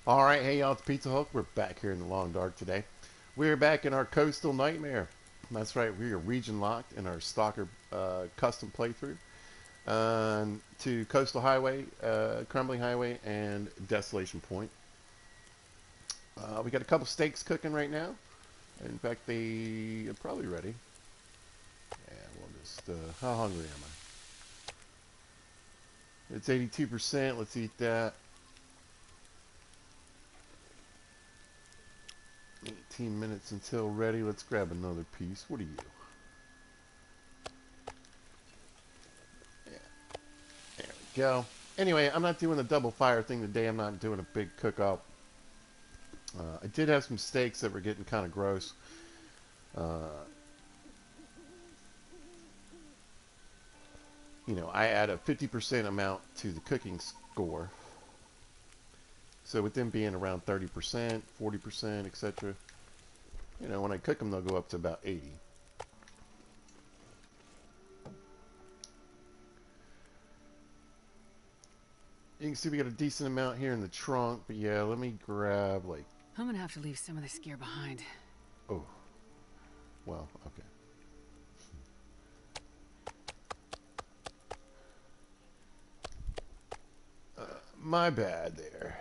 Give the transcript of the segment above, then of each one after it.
All right, hey y'all, it's Pizza Hulk. We're back here in the Long Dark today. We're back in our Coastal Nightmare. That's right, we are region locked in our Stalker custom playthrough to Coastal Highway, Crumbling Highway, and Desolation Point. We got a couple steaks cooking right now. In fact, they are probably ready. Yeah, we'll just. How hungry am I? It's 82%. Let's eat that. 18 minutes until ready. Let's grab another piece. What are you? Yeah, there we go. Anyway, I'm not doing the double fire thing today. I'm not doing a big cook-off. I did have some steaks that were getting kind of gross. Uh, I add a 50% amount to the cooking score. So with them being around 30%, 40%, etc., when I cook them, they'll go up to about 80. You can see we got a decent amount here in the trunk, but yeah, let me grab like, I'm gonna have to leave some of this gear behind. oh, well, okay. My bad there.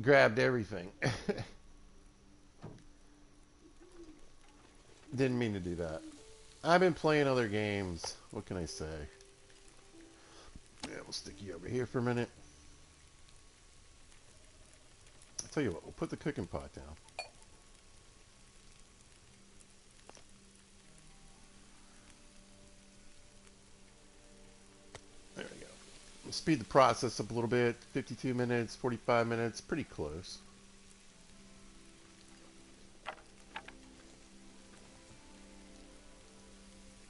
Grabbed everything. Didn't mean to do that. I've been playing other games. What can I say? Yeah, we'll stick you over here for a minute. I'll tell you what, we'll put the cooking pot down. There we go. We'll speed the process up a little bit. 52 minutes, 45 minutes, pretty close.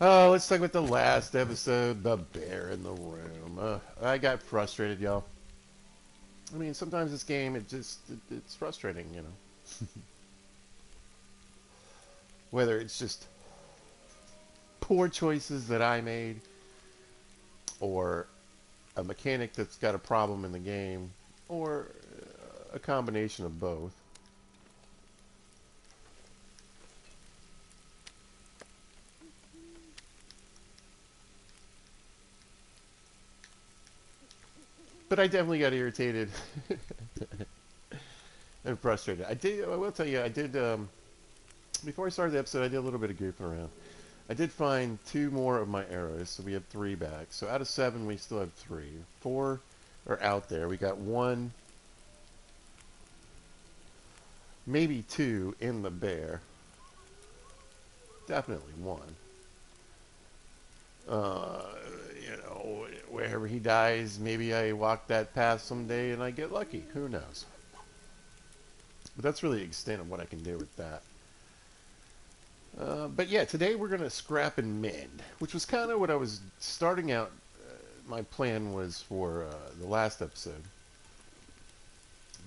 Oh, let's talk about the last episode, the bear in the room. I got frustrated, y'all. I mean, sometimes this game, it's frustrating. Whether it's just poor choices that I made, or a mechanic that's got a problem in the game, or a combination of both. But I definitely got irritated and frustrated. I will tell you, I did, before I started the episode, I did a little bit of goofing around. I did find two more of my arrows, so we have three back. So out of seven, we still have three. Four are out there. We got one, maybe two in the bear. Definitely one. Uh, wherever he dies, maybe I walk that path someday and I get lucky. Who knows? But that's really the extent of what I can do with that. But yeah, today we're going to scrap and mend, which was kind of what I was starting out. My plan was for the last episode.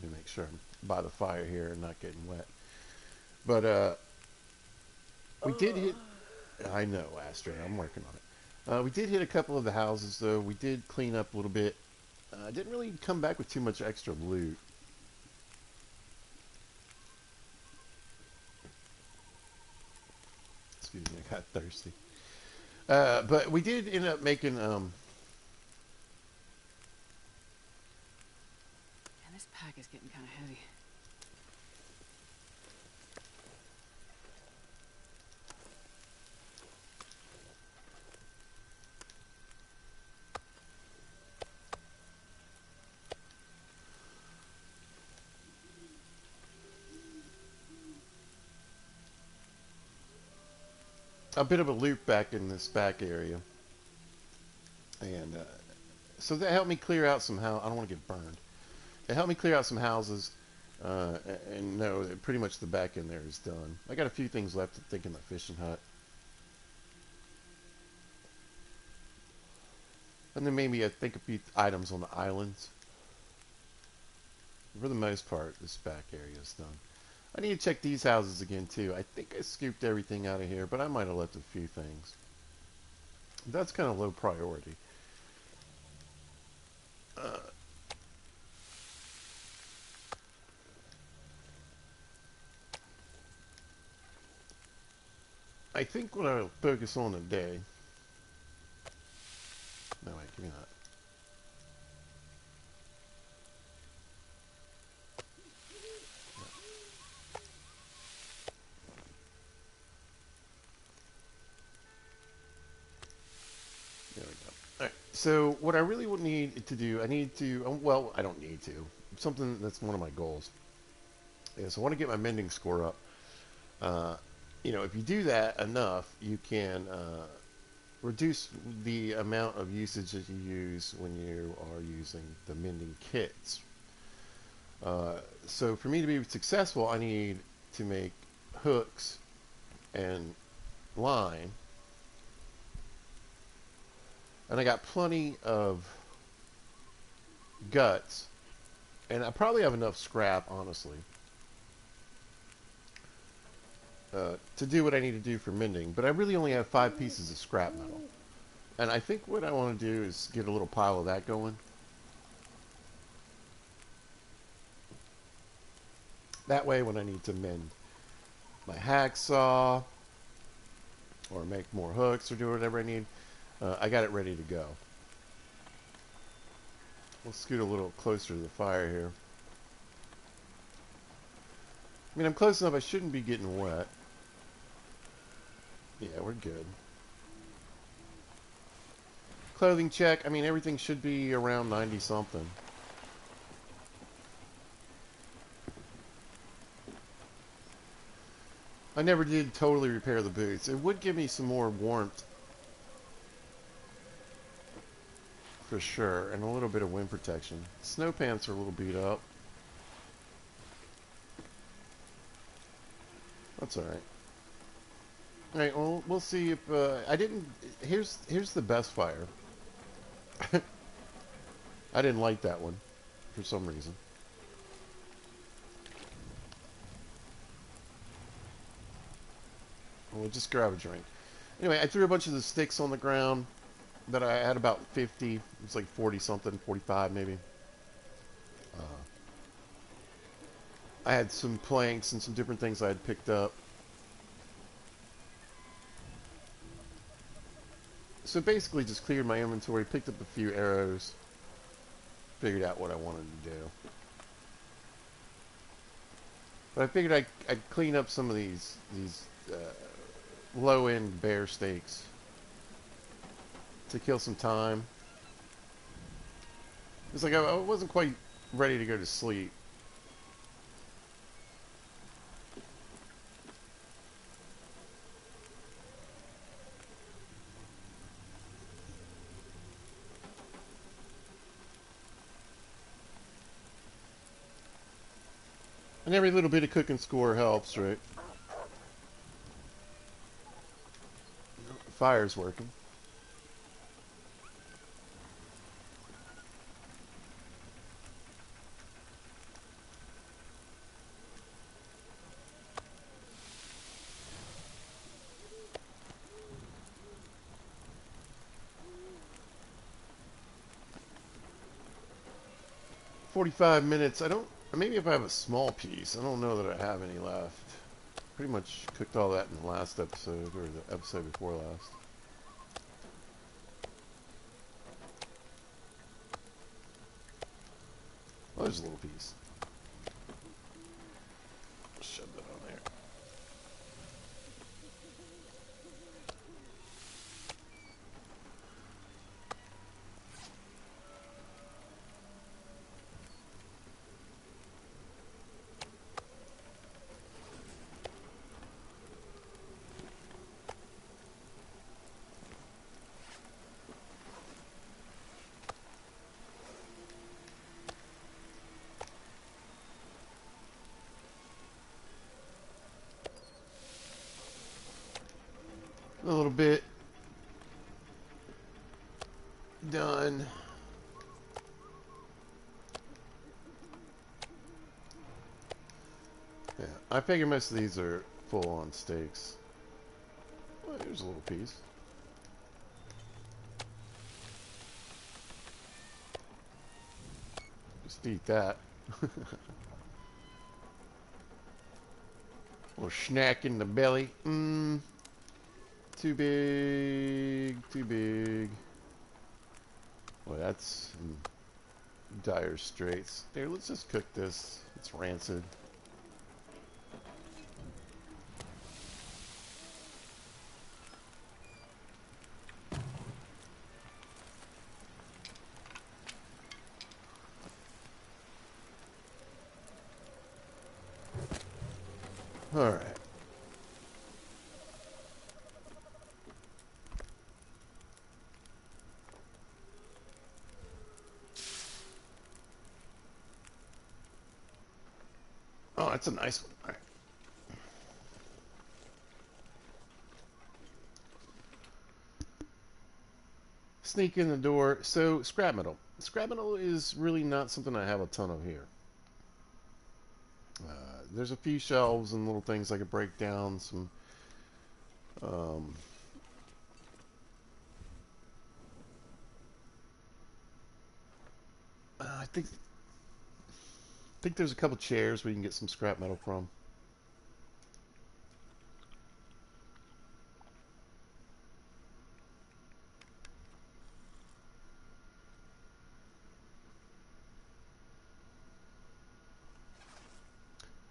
Let me make sure I'm by the fire here and not getting wet. But we did hit. I know, Astrid. I'm working on it. We did hit a couple of the houses, though. We did clean up a little bit. Didn't really come back with too much extra loot. Excuse me, I got thirsty. But we did end up making Man, this pack is getting kind of heavy. a bit of a loop back in this back area, and so that helped me clear out some house. I don't want to get burned. It helped me clear out some houses, uh, and know that pretty much the back end there is done. I got a few things left to think in the fishing hut. And then maybe I think a few items on the islands. For the most part, this back area is done. I need to check these houses again too. I think I scooped everything out of here, but I might have left a few things. That's kind of low priority. Uh, I think what I'll focus on today. No, wait, give me that. There we go. All right. So what I really would need to do, I need to. Well, I don't need to. Something that's one of my goals is I want to get my mending score up. Uh, if you do that enough, you can reduce the amount of usage that you use when you are using the mending kits. So for me to be successful, I need to make hooks and line, and I got plenty of guts, and I probably have enough scrap, honestly, to do what I need to do for mending. But I really only have 5 pieces of scrap metal, and I think what I want to do is get a little pile of that going. That way, when I need to mend my hacksaw or make more hooks or do whatever I need, I got it ready to go. We'll scoot a little closer to the fire here. I mean, I'm close enough. I shouldn't be getting wet. Yeah, we're good. Clothing check. I mean, everything should be around 90 something. I never did totally repair the boots. It would give me some more warmth for sure, and a little bit of wind protection. Snow pants are a little beat up. That's all right. All right. Well, we'll see if I didn't. Here's the best fire. I didn't like that one for some reason. We'll just grab a drink. Anyway, I threw a bunch of the sticks on the ground that I had about 50. It was like 40 something, 45 maybe. Uh, I had some planks and some different things I had picked up. So basically just cleared my inventory, picked up a few arrows, figured out what I wanted to do. But I figured I'd clean up some of these low-end bear steaks to kill some time. It's like I wasn't quite ready to go to sleep. And every little bit of cooking score helps, right? Fire's working. $45. I don't. Maybe if I have a small piece, I don't know that I have any left. Pretty much cooked all that in the last episode, or the episode before last. Oh, there's a little piece. Shove that on there. A little bit. done. Yeah, I figure most of these are full on steaks. Well, here's a little piece. Just eat that. Little snack in the belly. Too big. Too big. Well, that's in dire straits. Here, let's just cook this. It's rancid. Alright. Oh, that's a nice one. Alright. Sneak in the door. So, scrap metal. Scrap metal is really not something I have a ton of here. There's a few shelves and little things I could break down. Some, um, I think there's a couple chairs where you can get some scrap metal from.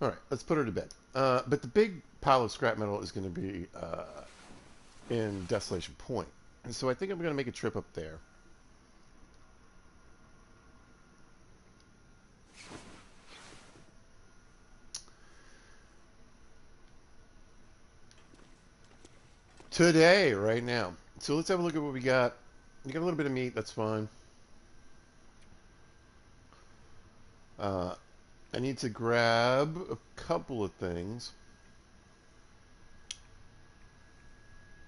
All right, let's put her to bed. But the big pile of scrap metal is going to be in Desolation Point, and so I think I'm going to make a trip up there. Today, right now. So let's have a look at what we got. We got a little bit of meat, that's fine. Uh, I need to grab a couple of things.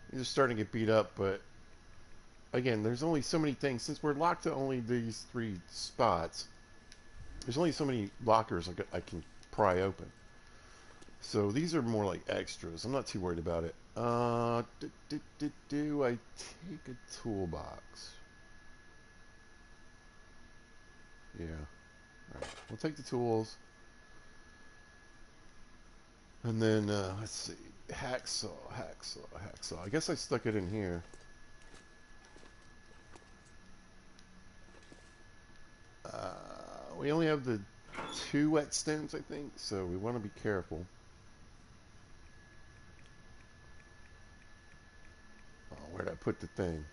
These are starting to get beat up, but again, there's only so many things. Since we're locked to only these 3 spots, there's only so many lockers I can pry open. So these are more like extras. I'm not too worried about it. Do I take a toolbox? Yeah. Alright. We'll take the tools. And then, let's see. Hacksaw, hacksaw, hacksaw. I guess I stuck it in here. We only have the 2 whetstones, I think, so we want to be careful. Oh, where'd I put the thing?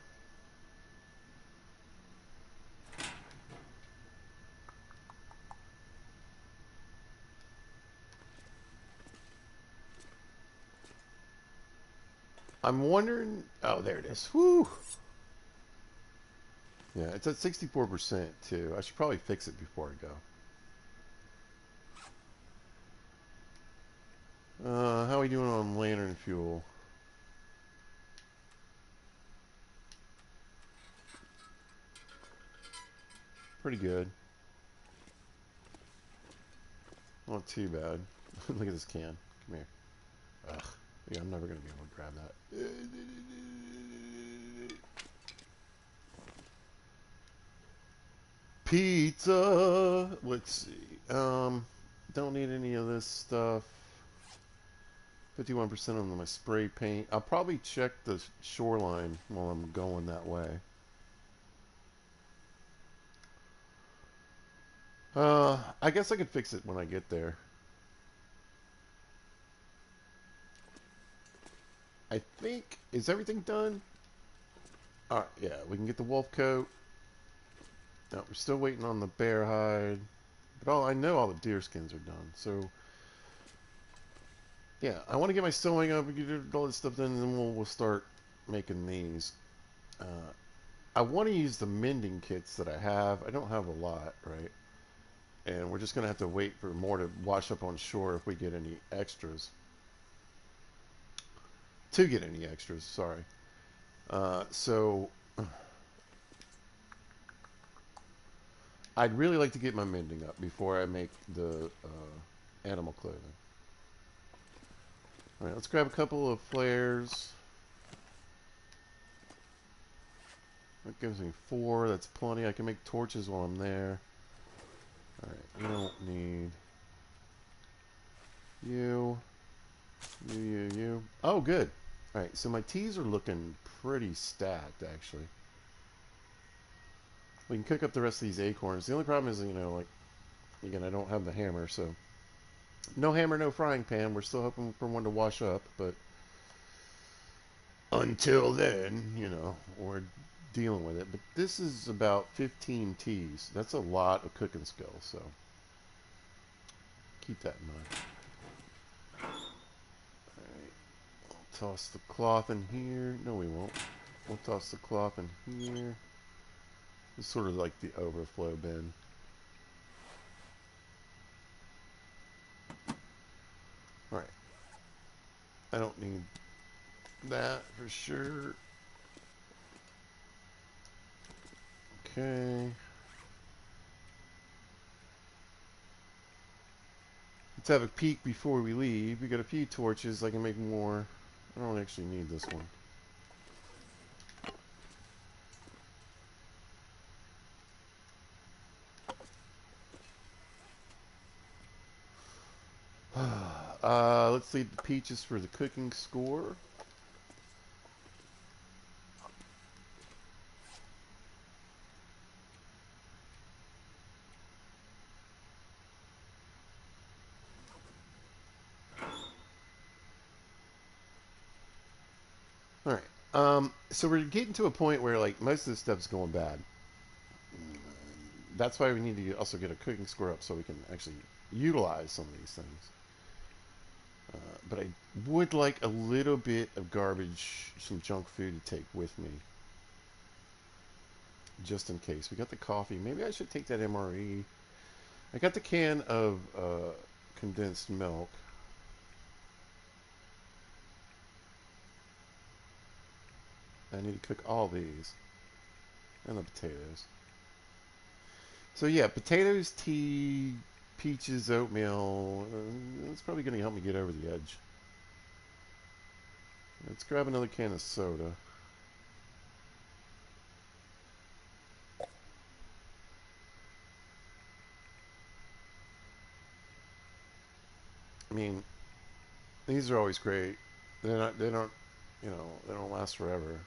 I'm wondering... Oh, there it is. Whew! Yeah, it's at 64% too. I should probably fix it before I go. How are we doing on lantern fuel? Pretty good. Not too bad. Look at this can. Come here. Ugh. Yeah, I'm never going to be able to grab that. Pizza! Let's see. Don't need any of this stuff. 51% on my spray paint. I'll probably check the shoreline while I'm going that way. I guess I could fix it when I get there. I think... Is everything done? Alright, yeah, we can get the wolf coat. No, we're still waiting on the bear hide. But I know all the deer skins are done, so... Yeah, I want to get my sewing up and get all this stuff done, and then we'll start making these. I want to use the mending kits that I have. I don't have a lot, right? And we're just going to have to wait for more to wash up on shore if we get any extras. To get any extras, sorry. So, I'd really like to get my mending up before I make the animal clothing. All right, let's grab a couple of flares. That gives me 4. That's plenty. I can make torches while I'm there. All right, we don't need you. You. Oh, good. All right, so my teas are looking pretty stacked, actually. We can cook up the rest of these acorns. The only problem is, like, again, I don't have the hammer, so no hammer, no frying pan. We're still hoping for one to wash up, but until then, we're dealing with it. But this is about 15 teas. That's a lot of cooking skills, so keep that in mind. All right, we'll toss the cloth in here. No, we won't. We'll toss the cloth in here. It's sort of like the overflow bin. All right. I don't need that for sure. Okay. Let's have a peek before we leave. We got a few torches. I can make more. I don't actually need this one. Let's leave the peaches for the cooking score. All right. So we're getting to a point where like most of this stuff's going bad. That's why we need to also get a cooking score up so we can actually utilize some of these things. But I would like a little bit of garbage, some junk food to take with me. Just in case. We got the coffee. Maybe I should take that MRE. I got the can of condensed milk. I need to cook all these. And the potatoes. So yeah, potatoes, tea, peaches, oatmeal. That's probably going to help me get over the edge. Let's grab another can of soda. I mean, these are always great. They don't, they don't last forever.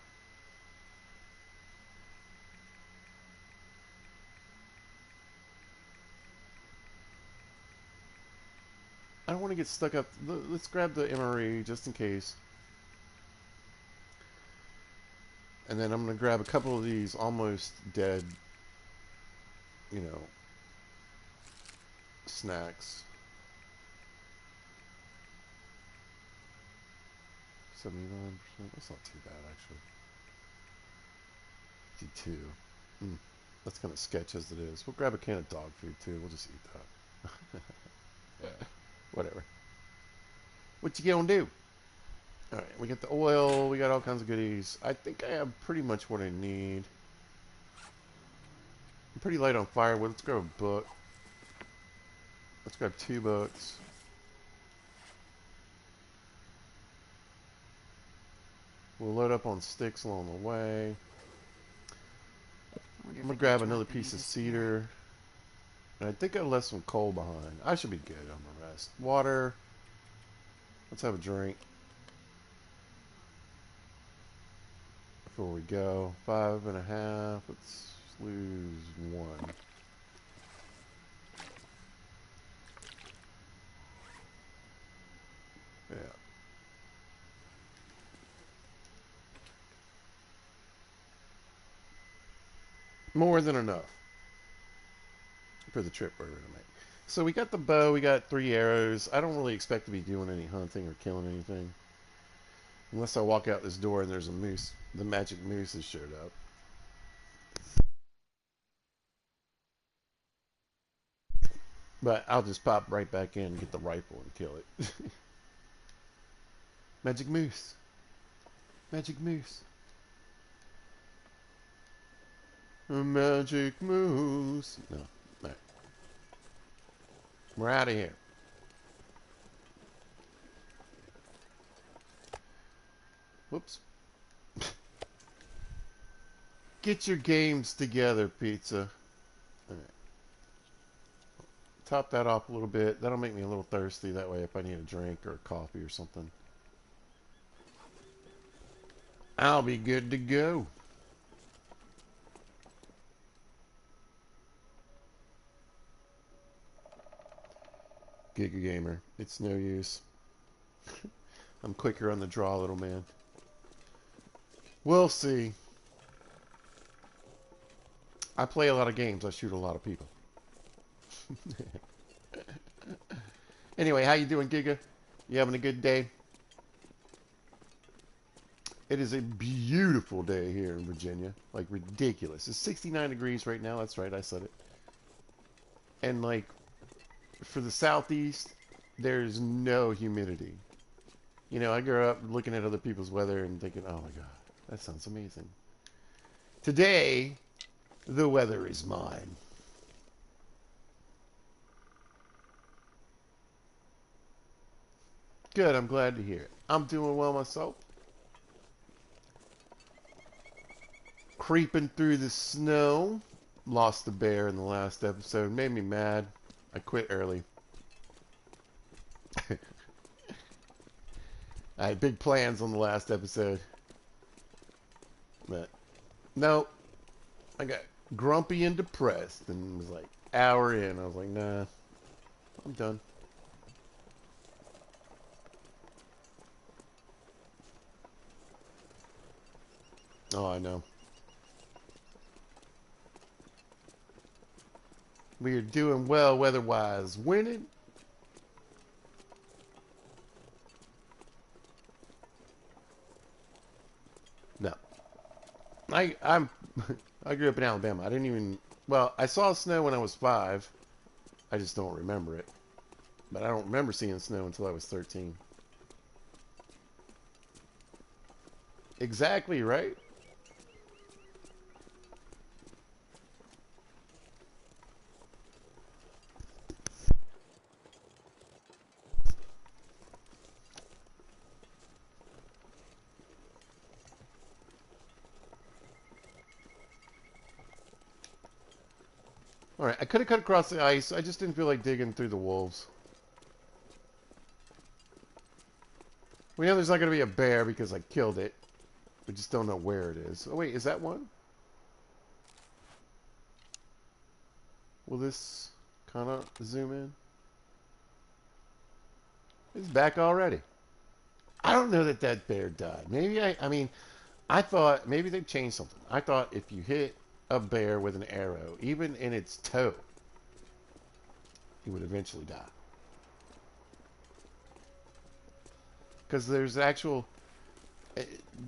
I don't want to get stuck up. Let's grab the MRE just in case. And then I'm going to grab a couple of these almost dead, you know, snacks. 79%. That's not too bad, actually. 52. That's kind of sketch as it is. We'll grab a can of dog food, too. We'll just eat that. Yeah. Whatever. What you gonna do? All right, we got the oil. We got all kinds of goodies. I think I have pretty much what I need. I'm pretty light on firewood. Let's grab a book. Let's grab 2 books. We'll load up on sticks along the way. I'm gonna grab another piece of cedar. And I think I left some coal behind. I should be good on the rest. Water. Let's have a drink before we go. 5.5. Let's lose 1. Yeah. More than enough for the trip we're going to make. So we got the bow. We got 3 arrows. I don't really expect to be doing any hunting or killing anything. Unless I walk out this door and there's a moose. The magic moose has showed up. But I'll just pop right back in and get the rifle and kill it. Magic moose. Magic moose. A magic moose. No. We're out of here. Whoops. Get your games together, pizza. All right. Top that off a little bit. That'll make me a little thirsty. That way, if I need a drink or a coffee or something, I'll be good to go. Giga Gamer. It's no use. I'm quicker on the draw, little man. We'll see. I play a lot of games. I shoot a lot of people. Anyway, how you doing, Giga? You having a good day? It is a beautiful day here in Virginia. Like, ridiculous. It's 69 degrees right now. That's right, I said it. And, like, for the southeast, there's no humidity. You know, I grew up looking at other people's weather and thinking, oh my god, that sounds amazing. Today, the weather is mine. Good, I'm glad to hear it. I'm doing well myself. Creeping through the snow. Lost the bear in the last episode. Made me mad. I quit early. I had big plans on the last episode. But, no. I got grumpy and depressed. And it was like, hour in. I was like, nah. I'm done. Oh, I know. We are doing well weather-wise. Winning. No. I'm I grew up in Alabama. I didn't even, well, I saw snow when I was 5. I just don't remember it. But I don't remember seeing snow until I was 13. Exactly, right? Alright, I could have cut across the ice. I just didn't feel like digging through the wolves. We know there's not going to be a bear because I killed it. We just don't know where it is. Oh, wait, is that one? Will this kind of zoom in? It's back already. I don't know that that bear died. Maybe I mean, I thought maybe they changed something. I thought if you hit a bear with an arrow, even in its toe, he would eventually die. Because there's actual...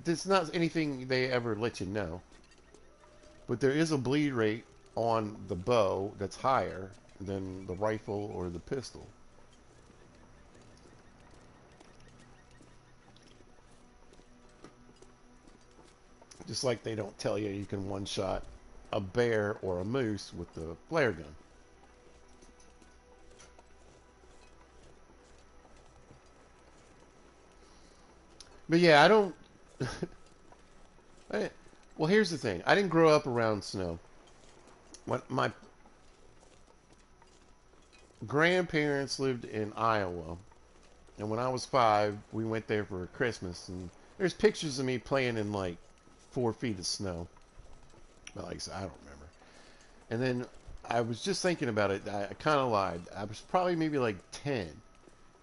There's not anything they ever let you know. But there is a bleed rate on the bow that's higher than the rifle or the pistol. Just like they don't tell you can one-shot a bear or a moose with the flare gun. But yeah, I don't... well, here's the thing. I didn't grow up around snow. When my grandparents lived in Iowa, and when I was 5, we went there for Christmas, and there's pictures of me playing in like 4 feet of snow. Well, like I said, I don't remember. And then I was just thinking about it. I kind of lied. I was probably maybe like 10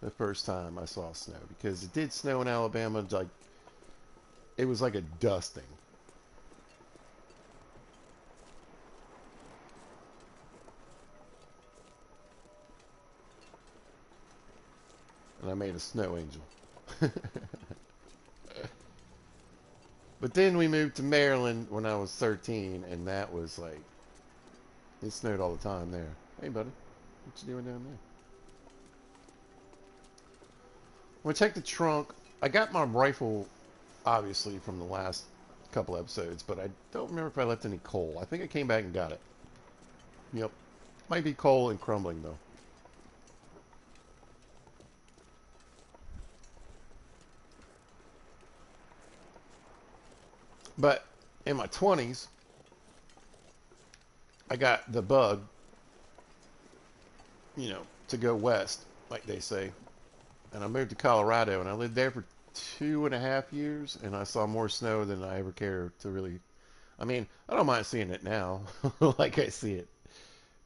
the first time I saw snow, because it did snow in Alabama. Like, it was like a dusting. And I made a snow angel. But then we moved to Maryland when I was 13, and that was like, it snowed all the time there. Hey, buddy, what you doing down there? I'm gonna check the trunk. I got my rifle, obviously, from the last couple episodes, but I don't remember if I left any coal. I think I came back and got it. Yep. Might be coal and crumbling, though. But in my 20s, I got the bug, to go west, like they say. And I moved to Colorado, and I lived there for 2.5 years, and I saw more snow than I ever cared to really. I mean, I don't mind seeing it now, like I see it.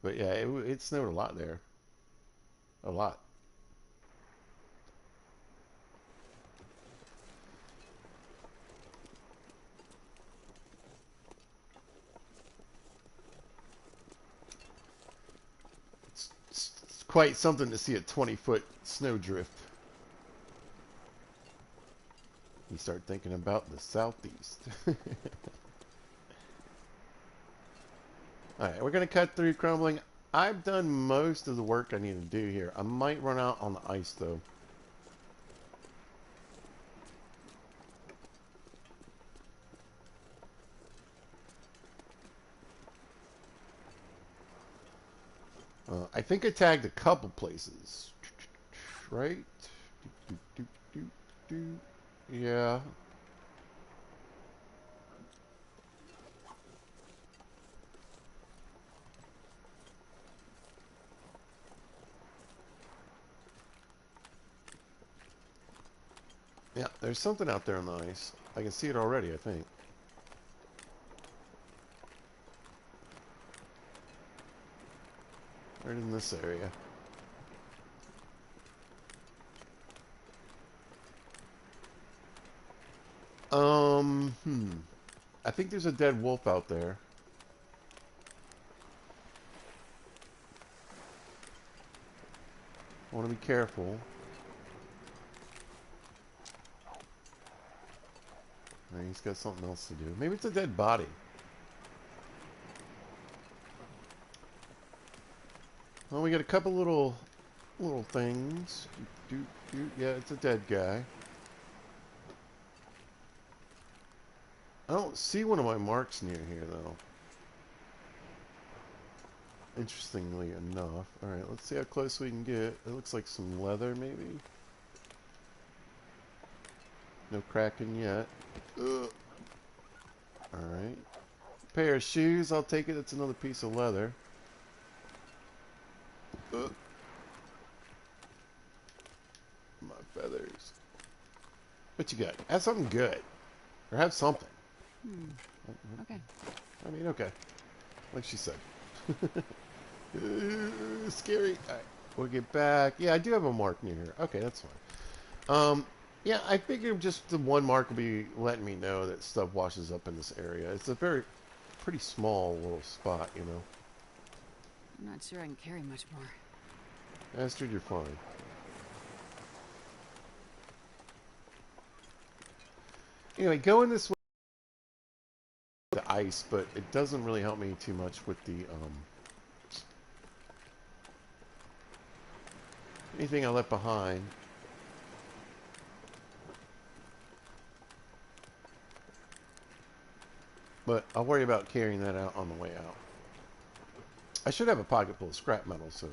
But yeah, it snowed a lot there, a lot. It's quite something to see a 20-foot snowdrift. You start thinking about the southeast. All right, we're gonna cut through crumbling. I've done most of the work I need to do here. I might run out on the ice though. I think I tagged a couple places, right? Do, do, do, do. Yeah. Yeah, there's something out there on the ice. I can see it already, I think. Right in this area. Hmm. I think there's a dead wolf out there. I want to be careful. He's got something else to do. Maybe it's a dead body. Well, we got a couple little things. Yeah, it's a dead guy. I don't see one of my marks near here though. Interestingly enough. Alright, let's see how close we can get. It looks like some leather maybe. No cracking yet. Alright. Pair of shoes, I'll take it. It's another piece of leather. Ugh. My feathers. What you got? Have something good. Or have something. Okay. I mean, okay. Like she said. Scary. Alright. We'll get back. Yeah, I do have a mark near here. Okay, that's fine. Yeah, I figured just the one mark will be letting me know that stuff washes up in this area. It's a pretty small little spot, you know. I'm not sure I can carry much more. Astrid, you're fine. Anyway, going this way the ice, but it doesn't really help me too much with the anything I left behind. But I'll worry about carrying that out on the way out. I should have a pocket full of scrap metal, so.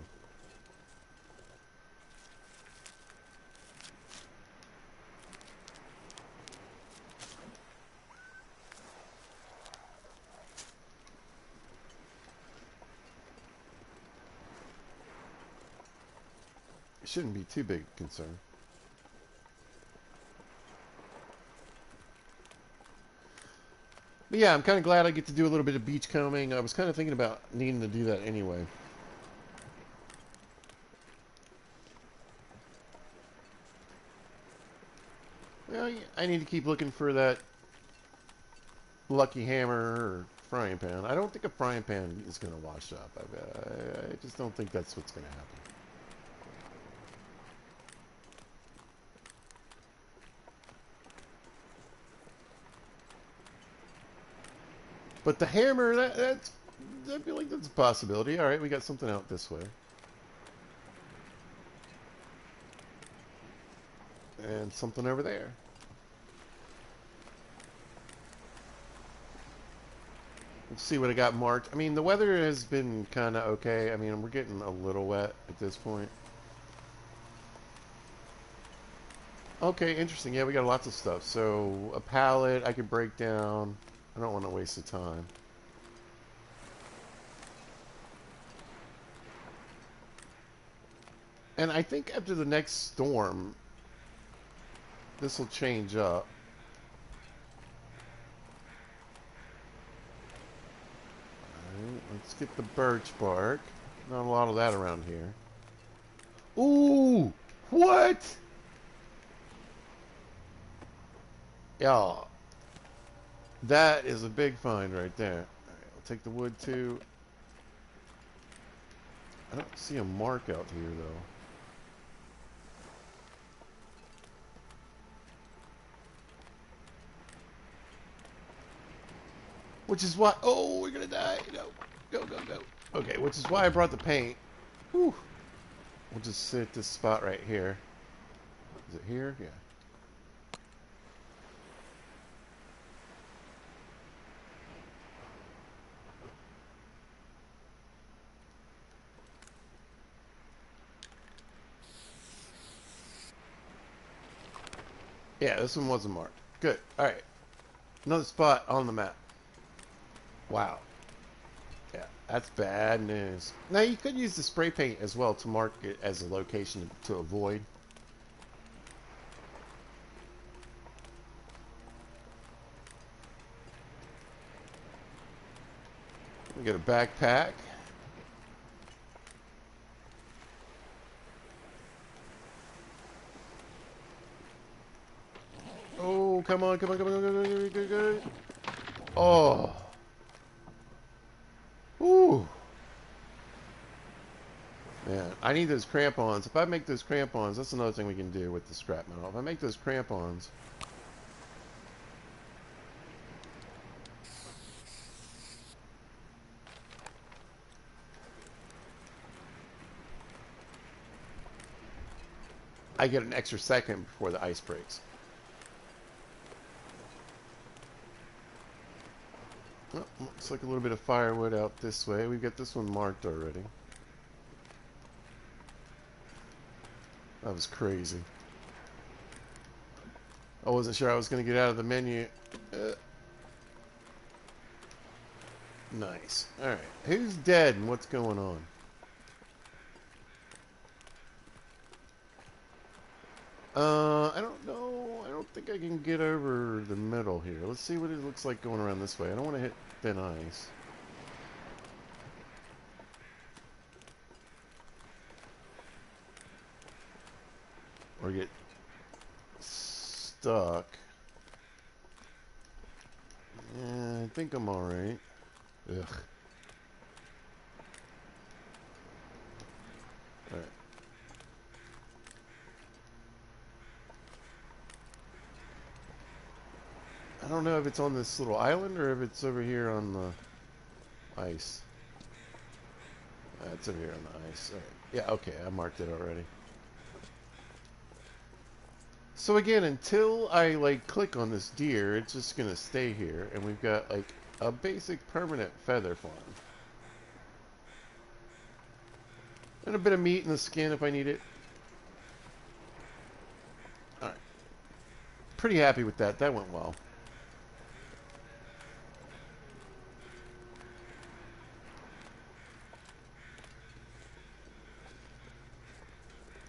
It shouldn't be too big a concern. But yeah, I'm kind of glad I get to do a little bit of beach combing. I was kind of thinking about needing to do that anyway. Well, I need to keep looking for that lucky hammer or frying pan. I don't think a frying pan is going to wash up. I just don't think that's what's going to happen. But the hammer, I feel like that's a possibility. All right, we got something out this way. And something over there. Let's see what I got marked. I mean, the weather has been kind of okay. I mean, we're getting a little wet at this point. Okay, interesting. Yeah, we got lots of stuff. So a pallet I could break down. I don't want to waste the time. And I think after the next storm, this will change up. Alright, let's get the birch bark. Not a lot of that around here. Ooh! What? Yeah, that is a big find right there. Alright, I'll take the wood too. I don't see a mark out here though. Which is why... Oh, we're gonna die. No. Go, go, go. Okay, which is why I brought the paint. Whew. We'll just sit at this spot right here. Is it here? Yeah. Yeah, this one wasn't marked. Good. Alright. Another spot on the map. Wow. Yeah, that's bad news. Now, you could use the spray paint as well to mark it as a location to avoid. We got a backpack. Oh, come on, come on, come on, come on, come on, come on, come on. Oh. Ooh. Man, I need those crampons. If I make those crampons, that's another thing we can do with the scrap metal. If I make those crampons, I get an extra second before the ice breaks. Oh, looks like a little bit of firewood out this way. We've got this one marked already. That was crazy. I wasn't sure I was going to get out of the menu. Uh, nice. Alright. Who's dead and what's going on? I don't know. I don't think I can get over the middle here. Let's see what it looks like going around this way. I don't want to hit thin ice. Or get stuck. Yeah, I think I'm alright. Ugh. Alright. I don't know if it's on this little island or if it's over here on the ice. It's over here on the ice. Alright. Yeah, okay, I marked it already. So again, until I like click on this deer, it's just gonna stay here, and we've got like a basic permanent feather farm. And a bit of meat in the skin if I need it. Alright. Pretty happy with that. That went well.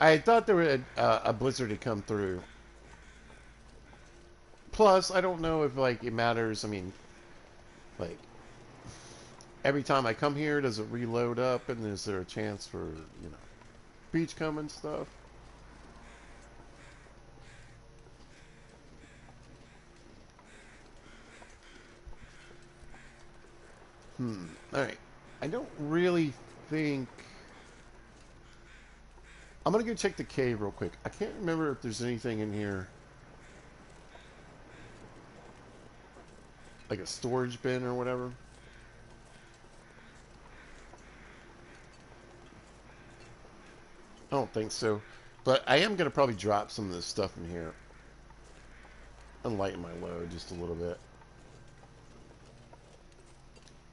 I thought there were a blizzard had come through. Plus, I don't know if like it matters. I mean, like every time I come here, does it reload up, and is there a chance for beach coming stuff? All right. I don't really think. I'm gonna go check the cave real quick. I can't remember if there's anything in here, like a storage bin or whatever. I don't think so. But I am gonna probably drop some of this stuff in here and lighten my load just a little bit.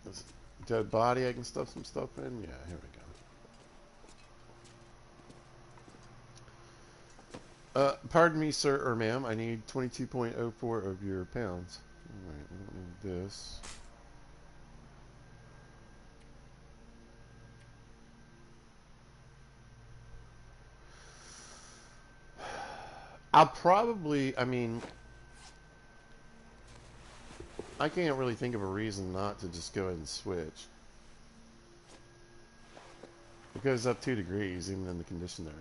This dead body, I can stuff some stuff in. Yeah, here we Pardon me, sir or ma'am. I need 22.04 of your pounds. All right, we don't need this. I'll probably, I mean, I can't really think of a reason not to just go ahead and switch. It goes up 2 degrees even in the condition they're in.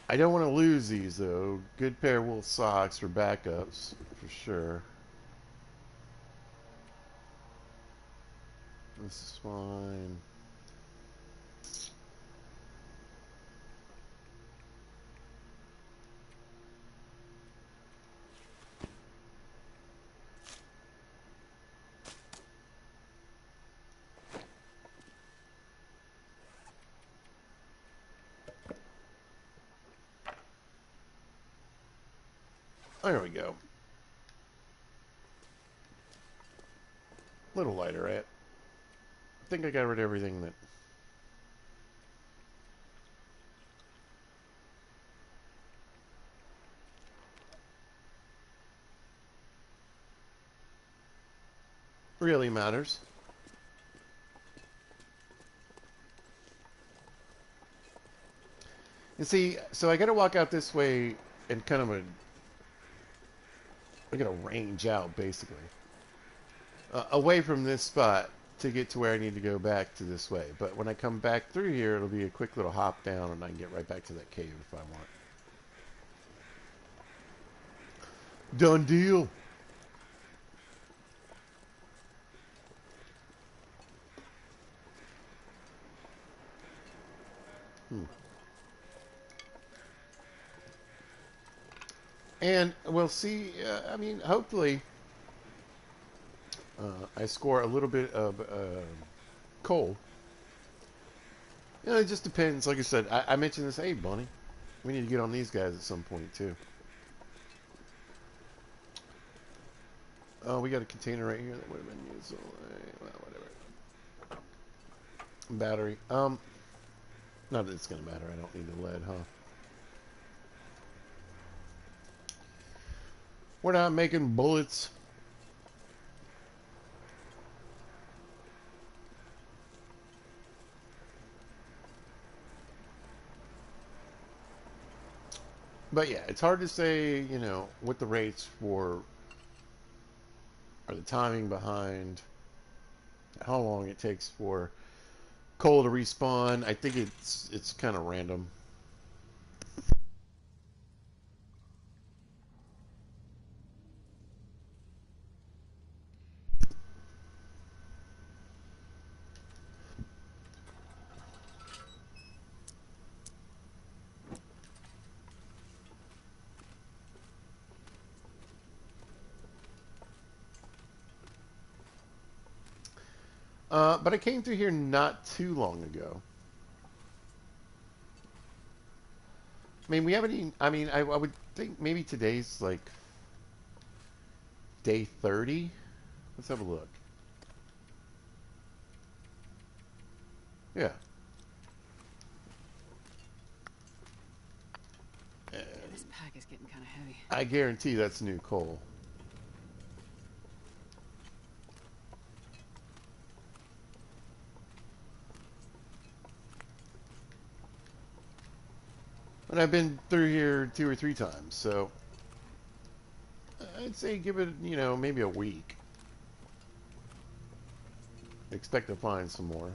I don't want to lose these though. Good pair of wool socks for backups, for sure. This is fine. There we go. A little lighter, right? I think I got rid of everything that... really matters. And see, so I gotta walk out this way and kind of I gotta range out basically. Away from this spot to get to where I need to go back to this way. But when I come back through here, it'll be a quick little hop down and I can get right back to that cave if I want. Done deal. And we'll see, I mean, hopefully I score a little bit of coal. You know, it just depends. Like I said, I mentioned this. Hey, Bunny, we need to get on these guys at some point too. Oh, we got a container right here that would have been used. So, well, whatever. Battery. Not that it's gonna matter. I don't need the lead, huh? We're not making bullets. But yeah, it's hard to say, you know, what the rates for or the timing behind how long it takes for coal to respawn. I think it's kind of random. But I came through here not too long ago. I mean, we haven't even, I mean, I would think maybe today's like day 30. Let's have a look. Yeah. Yeah, this pack is getting kind of heavy. I guarantee that's new coal. And I've been through here 2 or 3 times, so I'd say give it, you know, maybe a week. Expect to find some more.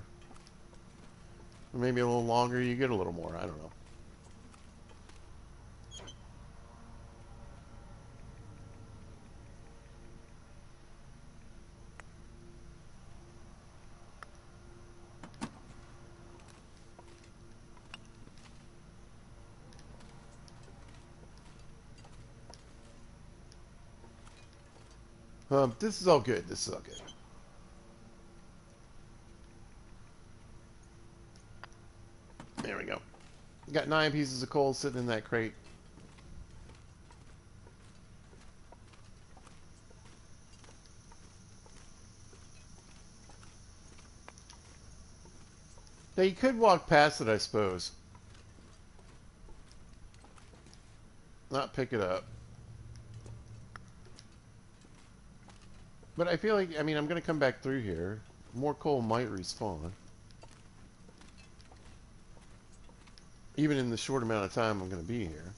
Or maybe a little longer, you get a little more. I don't know. This is all good. This is all good. There we go. Got 9 pieces of coal sitting in that crate. Now you could walk past it, I suppose. Not pick it up. But I feel like, I mean, I'm going to come back through here. More coal might respawn. Even in the short amount of time I'm going to be here.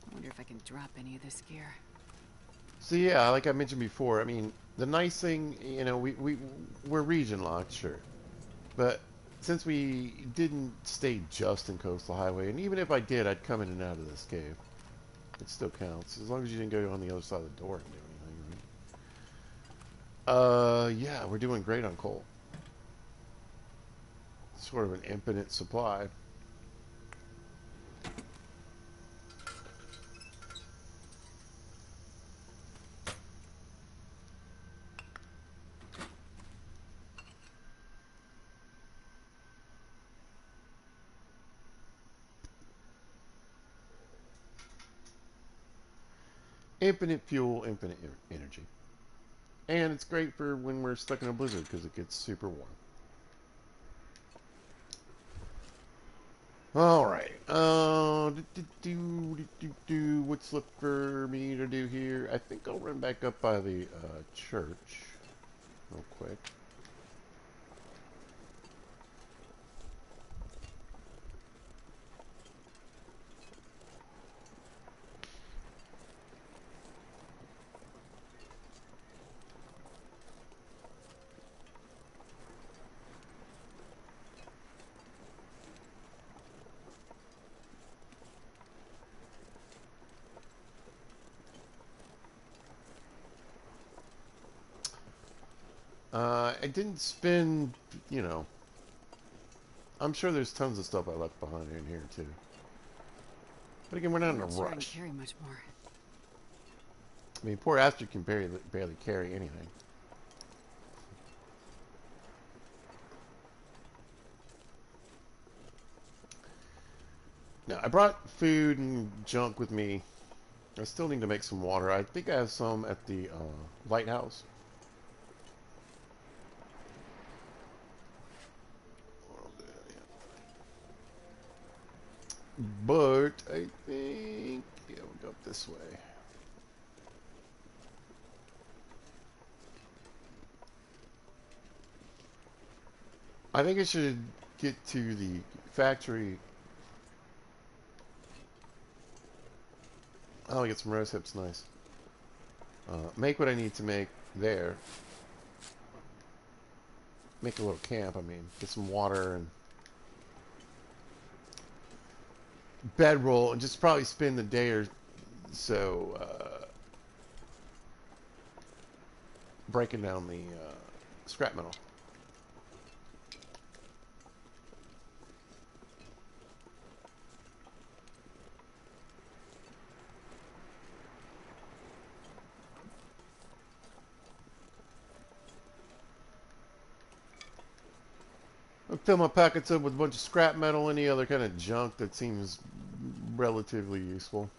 I wonder if I can drop any of this gear. So yeah, like I mentioned before, I mean, the nice thing, you know, we're region locked, sure. But since we didn't stay just in Coastal Highway, and even if I did, I'd come in and out of this cave. It still counts, as long as you didn't go on the other side of the door and do anything, right? Yeah, we're doing great on coal. Sort of an infinite supply. Infinite fuel, infinite energy. And it's great for when we're stuck in a blizzard because it gets super warm. Alright. What's left for me to do here? I think I'll run back up by the church real quick. I didn't spend, you know, I'm sure there's tons of stuff I left behind in here too. But again, we're not I'm in a not sure I can rush. carry much more. I mean, poor Astrid can barely carry anything. Now, I brought food and junk with me. I still need to make some water. I think I have some at the lighthouse. But I think, yeah, we'll go up this way. I think I should get to the factory. Oh, get some rose hips, nice. Make what I need to make there. Make a little camp, I mean. Get some water and bedroll and just probably spend the day or so breaking down the scrap metal. I'll fill my pockets up with a bunch of scrap metal, any other kind of junk that seems relatively useful.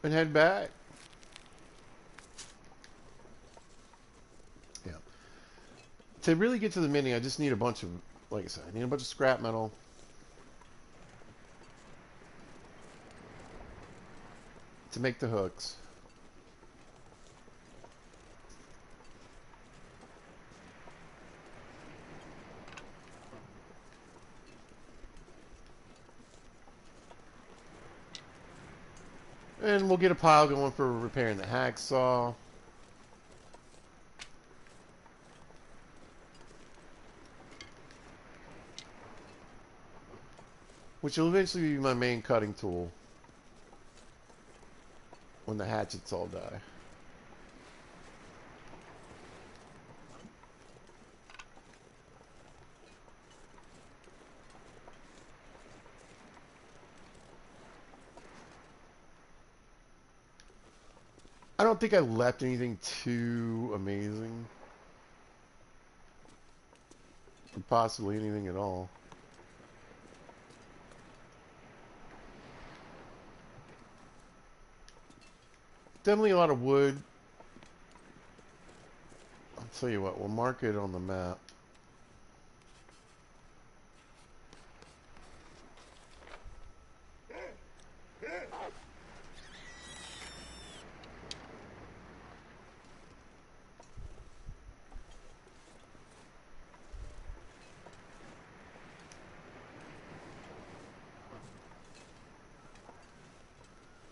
And head back. Yeah. To really get to the mending, I just need a bunch of, like I said, I need a bunch of scrap metal. To make the hooks. And we'll get a pile going for repairing the hacksaw. Which will eventually be my main cutting tool. When the hatchets all die. I don't think I left anything too amazing. Or possibly anything at all. Definitely a lot of wood. I'll tell you what, we'll mark it on the map.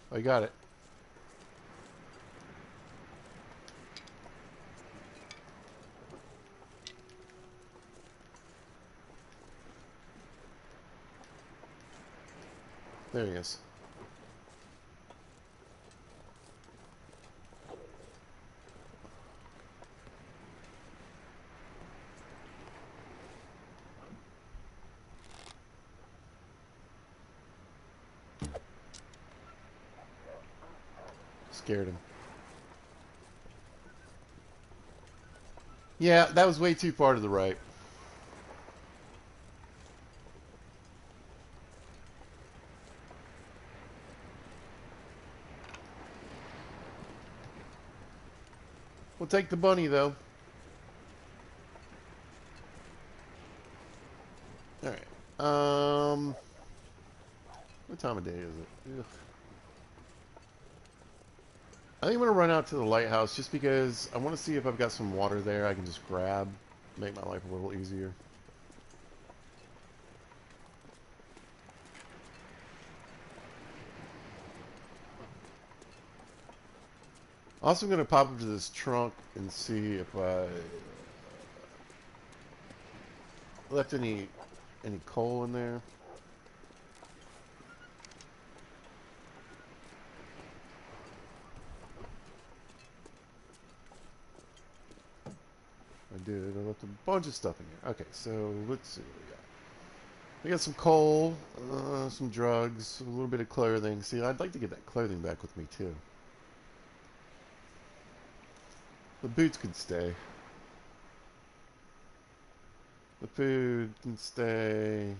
I got it. There he is. Scared him. Yeah, that was way too far to the right. We'll take the bunny, though. Alright. What time of day is it? Ugh. I think I'm going to run out to the lighthouse just because I want to see if I've got some water there I can just grab. Make my life a little easier. Also going to pop up to this trunk and see if I left any coal in there. I did. I left a bunch of stuff in here. Okay, so let's see what we got. We got some coal, some drugs, a little bit of clothing. See, I'd like to get that clothing back with me, too. The boots can stay. The food can stay.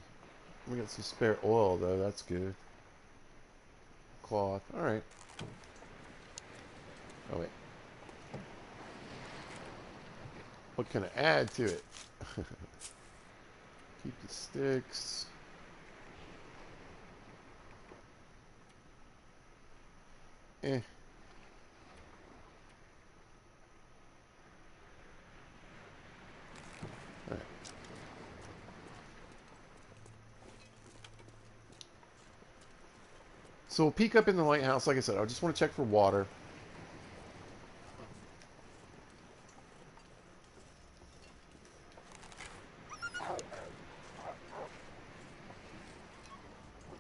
We got some spare oil, though. That's good. Cloth. Alright. Oh, wait. What can I add to it? Keep the sticks. Eh. Alright. So we'll peek up in the lighthouse. Like I said, I just want to check for water.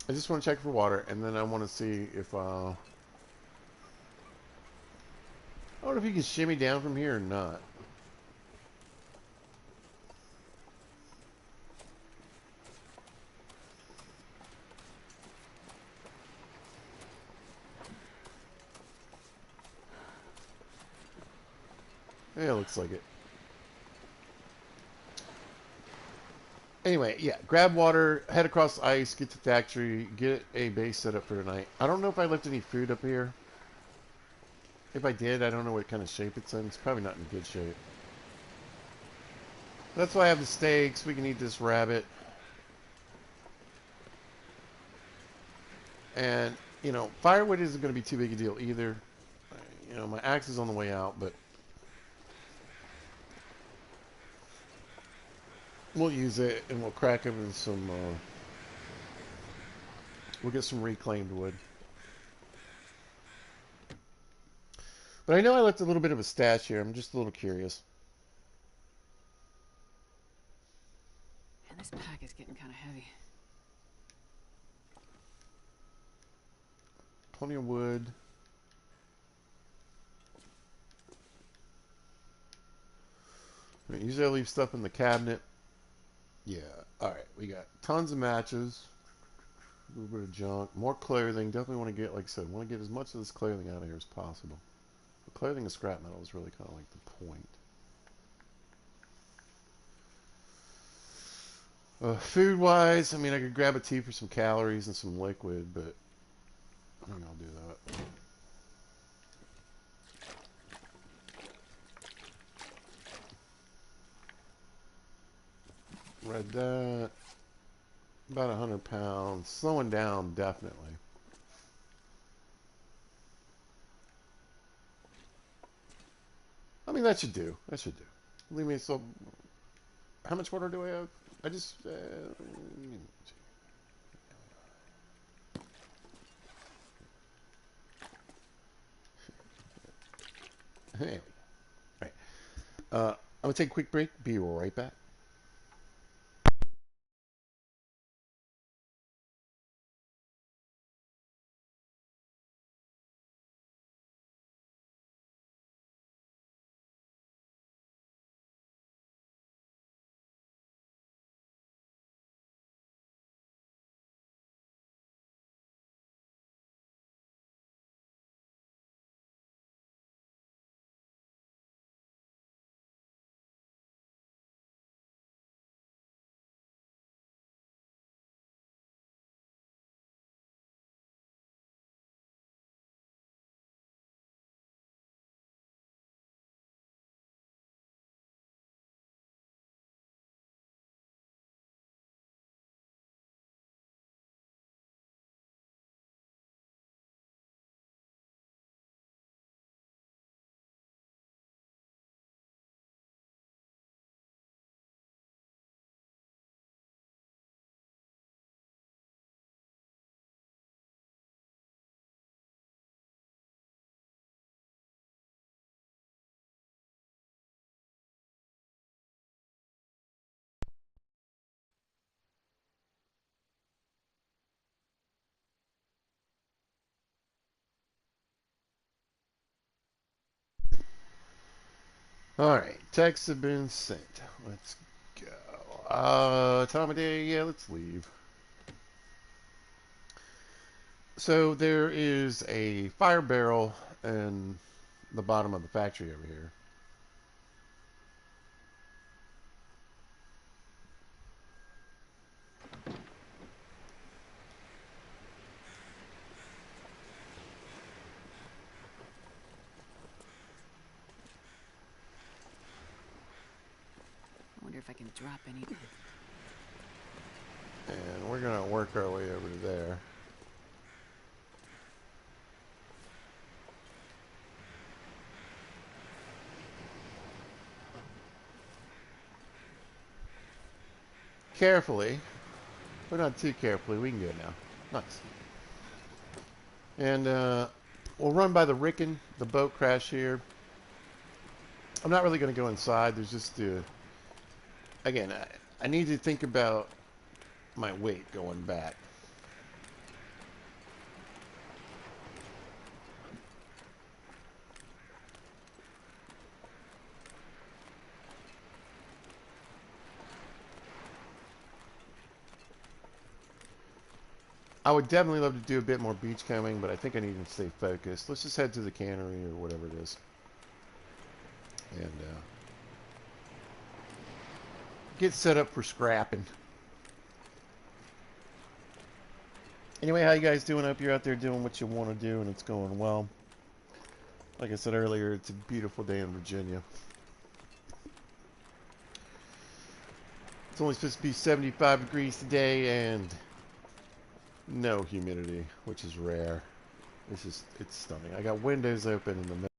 I just want to check for water, and then I want to see if, I wonder if you can shimmy down from here or not. Yeah, it looks like it. Anyway, yeah, grab water, head across the ice, get to the factory, get a base set up for tonight. I don't know if I left any food up here. If I did, I don't know what kind of shape it's in. It's probably not in good shape. That's why I have the steaks. We can eat this rabbit. And, you know, firewood isn't going to be too big a deal either. You know, my axe is on the way out, but we'll use it and we'll crack them in some, we'll get some reclaimed wood. But I know I left a little bit of a stash here. I'm just a little curious. And this pack is getting kind of heavy. Plenty of wood. Usually I leave stuff in the cabinet. Yeah. Alright, we got tons of matches. A little bit of junk. More clothing. Definitely want to get, like I said, want to get as much of this clothing out of here as possible. Clothing and scrap metal is really kind of like the point. Food-wise, I mean, I could grab a tea for some calories and some liquid, but I think I'll do that. Read that. About 100 pounds. Slowing down, definitely. I mean, that should do. That should do. Leave me so. How much water do I have? I just. Anyway. All right. I'm going to take a quick break. Be right back. All right. Texts have been sent. Let's go. Time of day. Yeah, let's leave. So there is a fire barrel in the bottom of the factory over here. I wonder if I can drop any. And we're going to work our way over to there. Carefully, but not too carefully. We can go now. Nice. And we'll run by the Ricken, the boat crash here. I'm not really going to go inside. There's just, again, I need to think about my weight going back. I would definitely love to do a bit more beachcombing, but I think I need to stay focused. Let's just head to the cannery or whatever it is. And get set up for scrapping. Anyway, how you guys doing? I hope you're out there doing what you want to do and it's going well. Like I said earlier, it's a beautiful day in Virginia. It's only supposed to be 75 degrees today and no humidity, which is rare. It's stunning. I got windows open in the middle.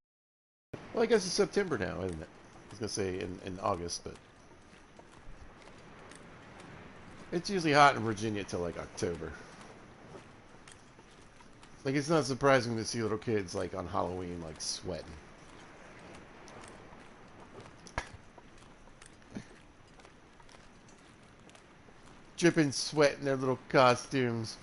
Well, I guess it's September now, isn't it? I was going to say in August, but it's usually hot in Virginia till like October. Like, it's not surprising to see little kids like on Halloween like sweating. Dripping sweat in their little costumes.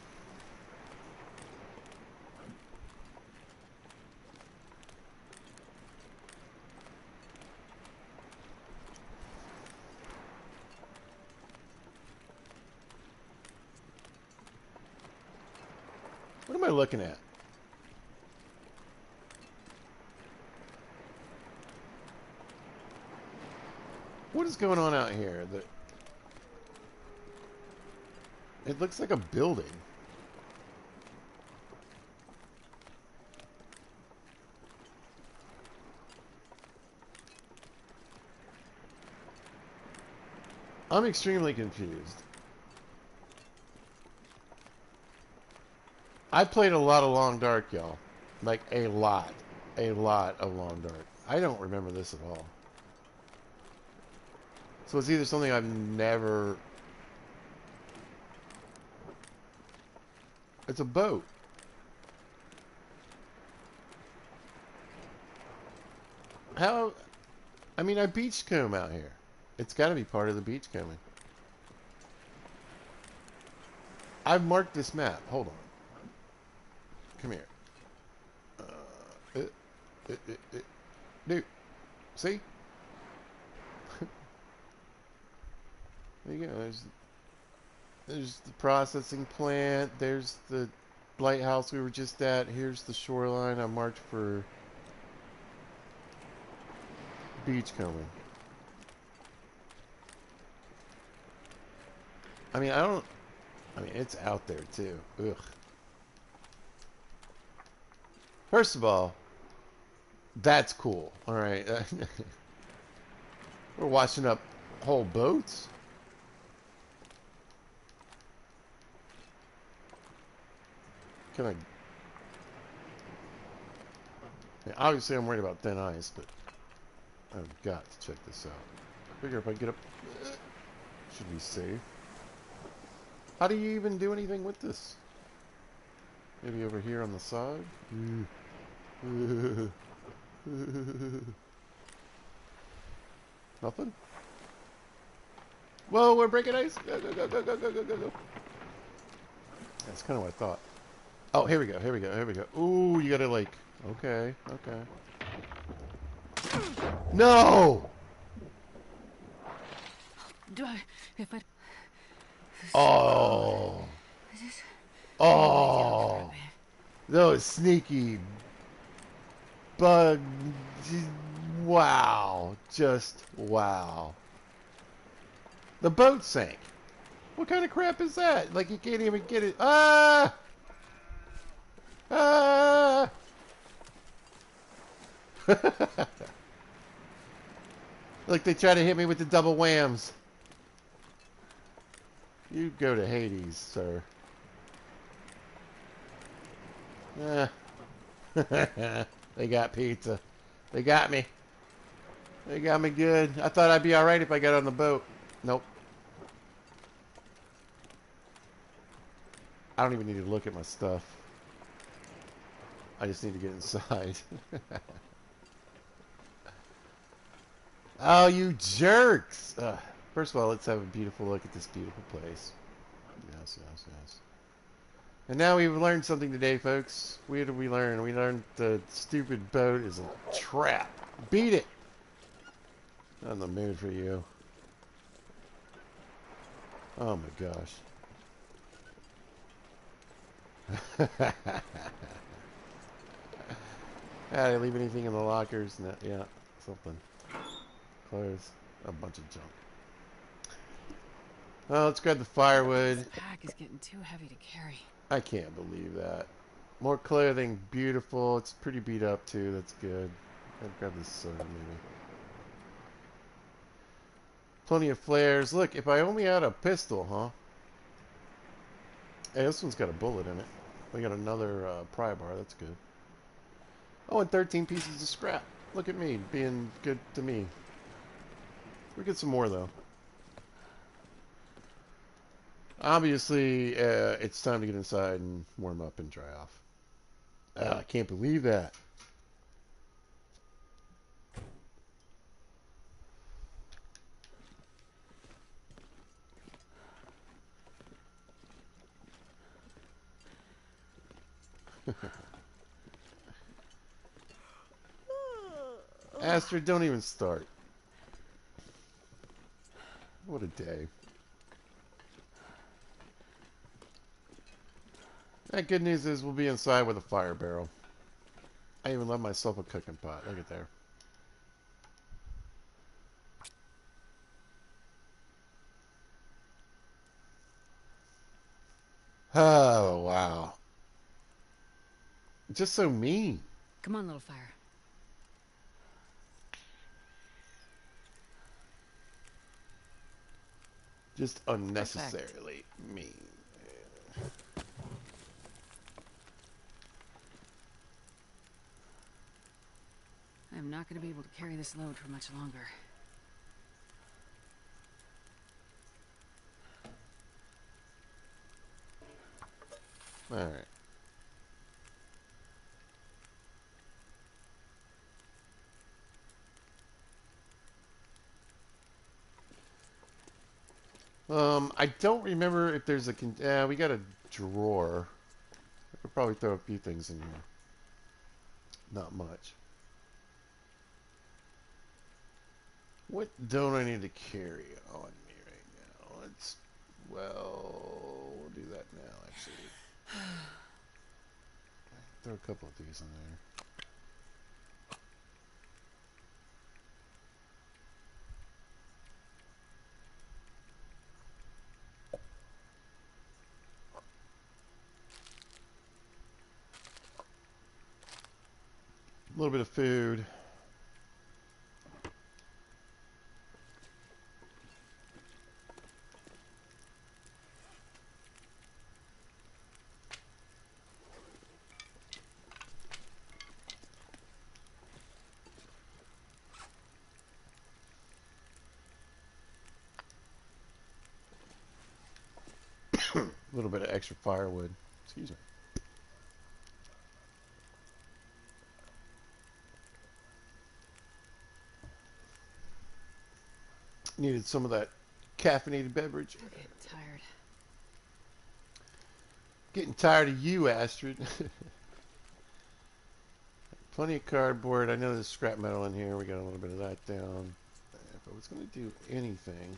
What am I looking at? What is going on out here? It looks like a building. I'm extremely confused. I played a lot of Long Dark, y'all. Like, a lot. A lot of Long Dark. I don't remember this at all. So it's either something I've never... It's a boat. How... I mean, I beachcomb out here. It's got to be part of the beachcombing. I've marked this map. Hold on. Come here. Dude. See? There you go. There's the processing plant. There's the lighthouse we were just at. Here's the shoreline. I marked for beachcombing. I mean, it's out there too. Ugh. First of all, that's cool. All right. We're washing up whole boats. Can I... Yeah, obviously, I'm worried about thin ice, but I've got to check this out. I figure if I get up... should be safe. How do you even do anything with this? Maybe over here on the side? Nothing? Whoa, we're breaking ice! Go, go, go, go, go, go, go, go, go. That's kind of what I thought. Oh, here we go, here we go, here we go. Ooh, you gotta like... Okay, okay. No! Do I... If I... Oh! Oh! Those sneaky... bug... Wow. Just wow. The boat sank. What kind of crap is that? Like, you can't even get it... Ah! Ah! Look, they try to hit me with the double whams. You go to Hades, sir. They got pizza. They got me. They got me good. I thought I'd be alright if I got on the boat. Nope. I don't even need to look at my stuff. I just need to get inside. Oh, you jerks! First of all, let's have a beautiful look at this beautiful place. Yes, yes, yes. And now we've learned something today, folks. What did we learn? We learned the stupid boat is a trap. Beat it! Not in the mood for you. Oh my gosh. Ah, did I leave anything in the lockers? No, yeah, something. Clothes. A bunch of junk. Well, let's grab the firewood. This pack is getting too heavy to carry. I can't believe that. More clothing. Beautiful. It's pretty beat up, too. That's good. I'd grab this soda, maybe. Plenty of flares. Look, if I only had a pistol, huh? Hey, this one's got a bullet in it. We got another pry bar. That's good. Oh, and 13 pieces of scrap. Look at me, being good to me. We get some more, though. Obviously, it's time to get inside and warm up and dry off. I can't believe that. Astrid, don't even start. What a day. That good news is we'll be inside with a fire barrel. I even love myself a cooking pot. Look at there. Oh, wow. Just so mean. Come on, little fire. Just Perfect. unnecessarily mean. I'm not going to be able to carry this load for much longer. Alright. I don't remember if there's a we got a drawer. I could probably throw a few things in here. Not much. What don't I need to carry on me right now? We'll do that now, actually. Throw a couple of these in there. A little bit of food. A little bit of extra firewood. Excuse me. Needed some of that caffeinated beverage. I'm getting tired. Getting tired of you, Astrid. Plenty of cardboard. I know there's scrap metal in here. We got a little bit of that down. If I was going to do anything,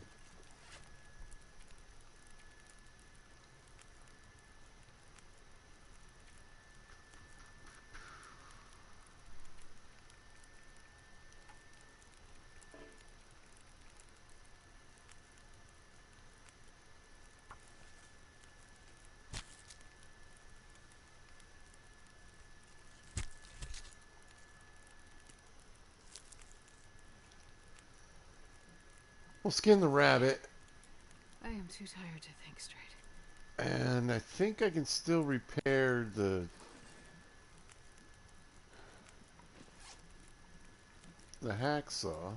we'll skin the rabbit. I am too tired to think straight. And I think I can still repair the hacksaw.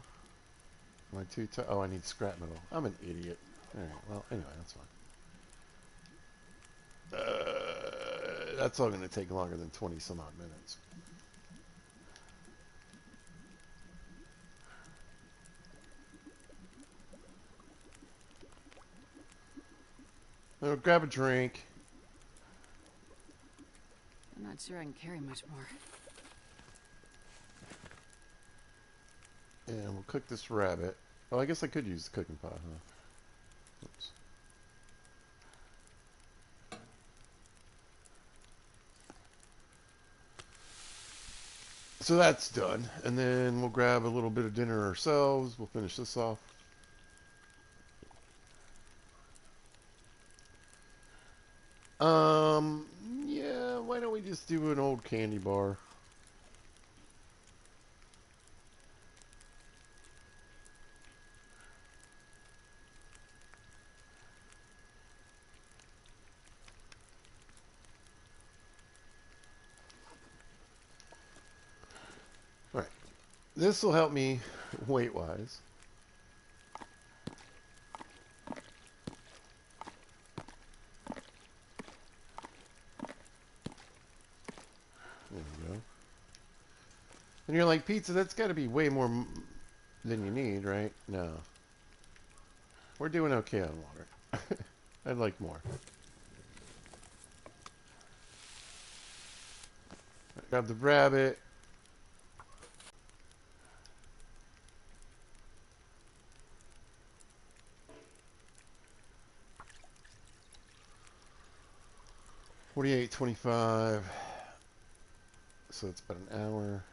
Am I too tired? Oh, I need scrap metal. I'm an idiot. Alright, well, anyway, that's fine. That's all going to take longer than 20 some odd minutes. I'll grab a drink. I'm not sure I can carry much more. And we'll cook this rabbit. Oh, I guess I could use the cooking pot, huh? Oops. So that's done. And then we'll grab a little bit of dinner ourselves. We'll finish this off. Um, yeah, why don't we just do an old candy bar? All right. This will help me weight-wise. There we go. And you're like, pizza, that's got to be way more than you need, right? No. We're doing okay on water. I'd like more. Grab the rabbit. $48.25. So it's about an hour.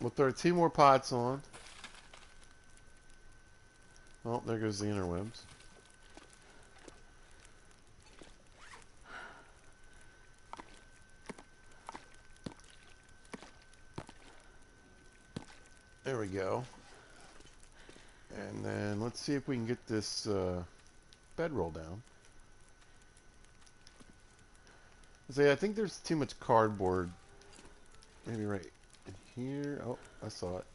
We'll throw 2 more pots on. Oh, there goes the interwebs. There we go. And then let's see if we can get this bedroll down. See, I think there's too much cardboard. Maybe right in here. Oh, I saw it.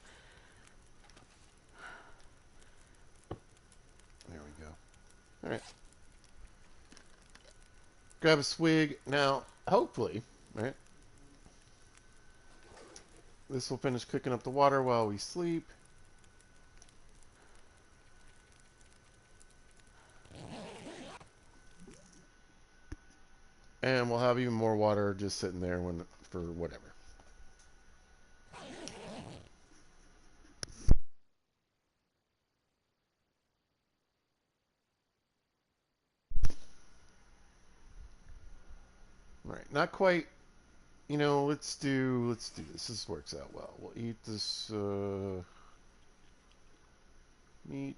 There we go. All right. Grab a swig. Now, hopefully, right, this will finish cooking up the water while we sleep. And we'll have even more water just sitting there for whatever. All right, not quite. You know, let's do this. This works out well. We'll eat this meat.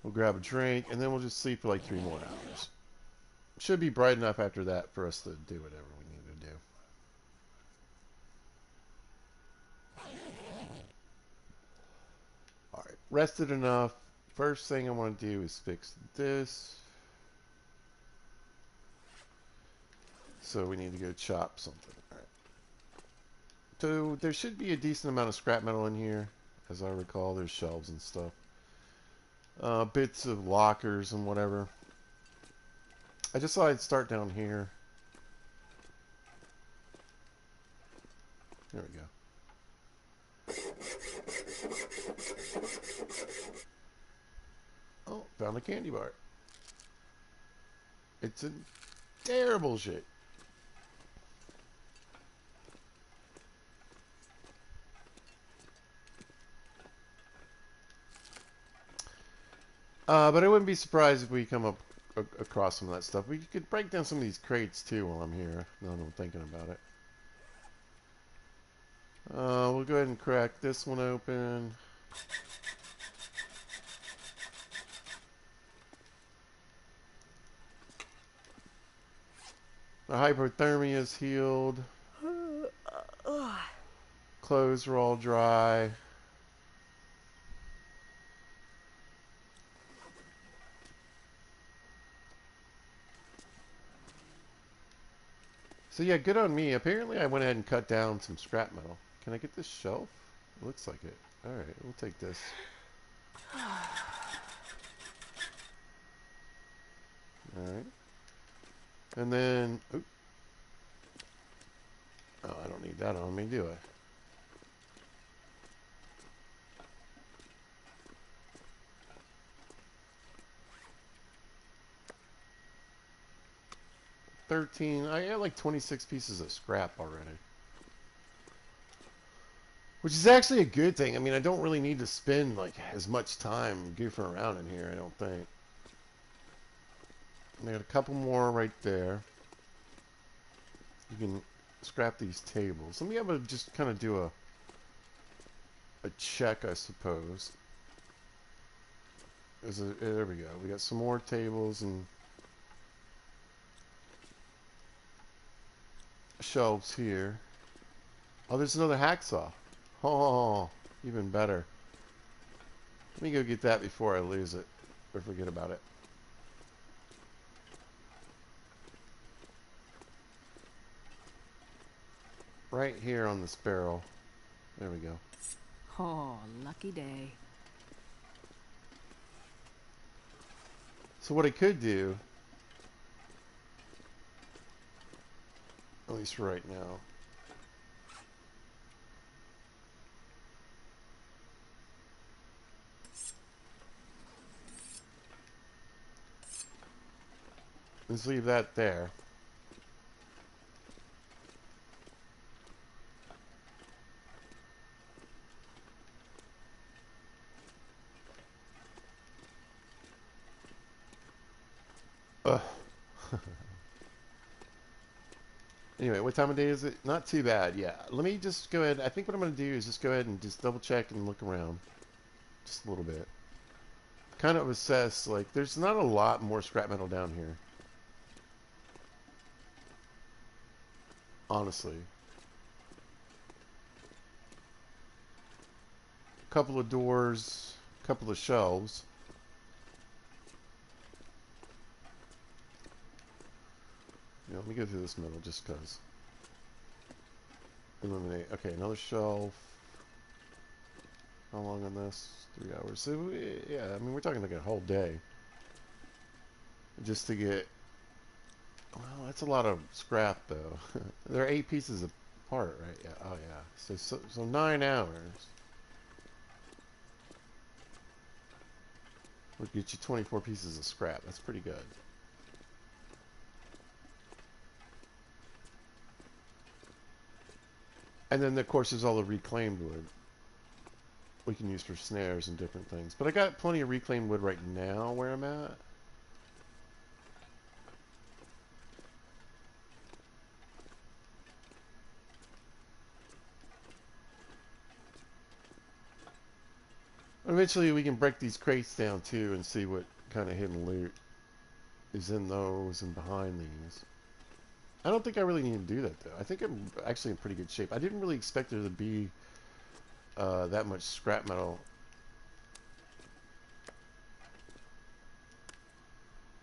We'll grab a drink, and then we'll just sleep for like 3 more hours. Should be bright enough after that for us to do whatever we need to do. Alright, rested enough. First thing I want to do is fix this. So we need to go chop something. Alright. So there should be a decent amount of scrap metal in here. As I recall, there's shelves and stuff. Bits of lockers and whatever. I just thought I'd start down here. There we go. Oh, found a candy bar. It's in terrible shape. But I wouldn't be surprised if we come up across some of that stuff. We could break down some of these crates too while I'm here. Now that I'm thinking about it. We'll go ahead and crack this one open. The hypothermia is healed. Clothes are all dry. So yeah, good on me. Apparently I went ahead and cut down some scrap metal. Can I get this shelf? It looks like it. Alright, we'll take this. Alright. And then... Oops. Oh, I don't need that on me, do I? I had like 26 pieces of scrap already. Which is actually a good thing. I mean, I don't really need to spend like as much time goofing around in here, I don't think. And I got a couple more right there. You can scrap these tables. Let me have a just kind of do a check, I suppose. There we go. We got some more tables and shelves here. Oh, there's another hacksaw. Oh, even better. Let me go get that before I lose it or forget about it. Right here on this barrel. There we go. Oh, lucky day. So what I could do, at least right now, is leave that there. Ugh. Anyway, what time of day is it? Not too bad, yeah. Let me just go ahead. I think what I'm going to do is just go ahead and just double check and look around. Just a little bit. Kind of assess, like, there's not a lot more scrap metal down here. Honestly. Couple of doors, couple of shelves. Let me go through this metal just because. Eliminate. Okay, another shelf. How long on this? 3 hours. So, yeah, I mean, we're talking like a whole day. Just to get... Well, that's a lot of scrap, though. They're 8 pieces apart, right? Yeah. Oh, yeah. So 9 hours. Would get you 24 pieces of scrap. That's pretty good. And then, of course, there's all the reclaimed wood we can use for snares and different things. But I got plenty of reclaimed wood right now where I'm at. Eventually, we can break these crates down, too, and see what kind of hidden loot is in those and behind these. I don't think I really need to do that, though. I think I'm actually in pretty good shape. I didn't really expect there to be that much scrap metal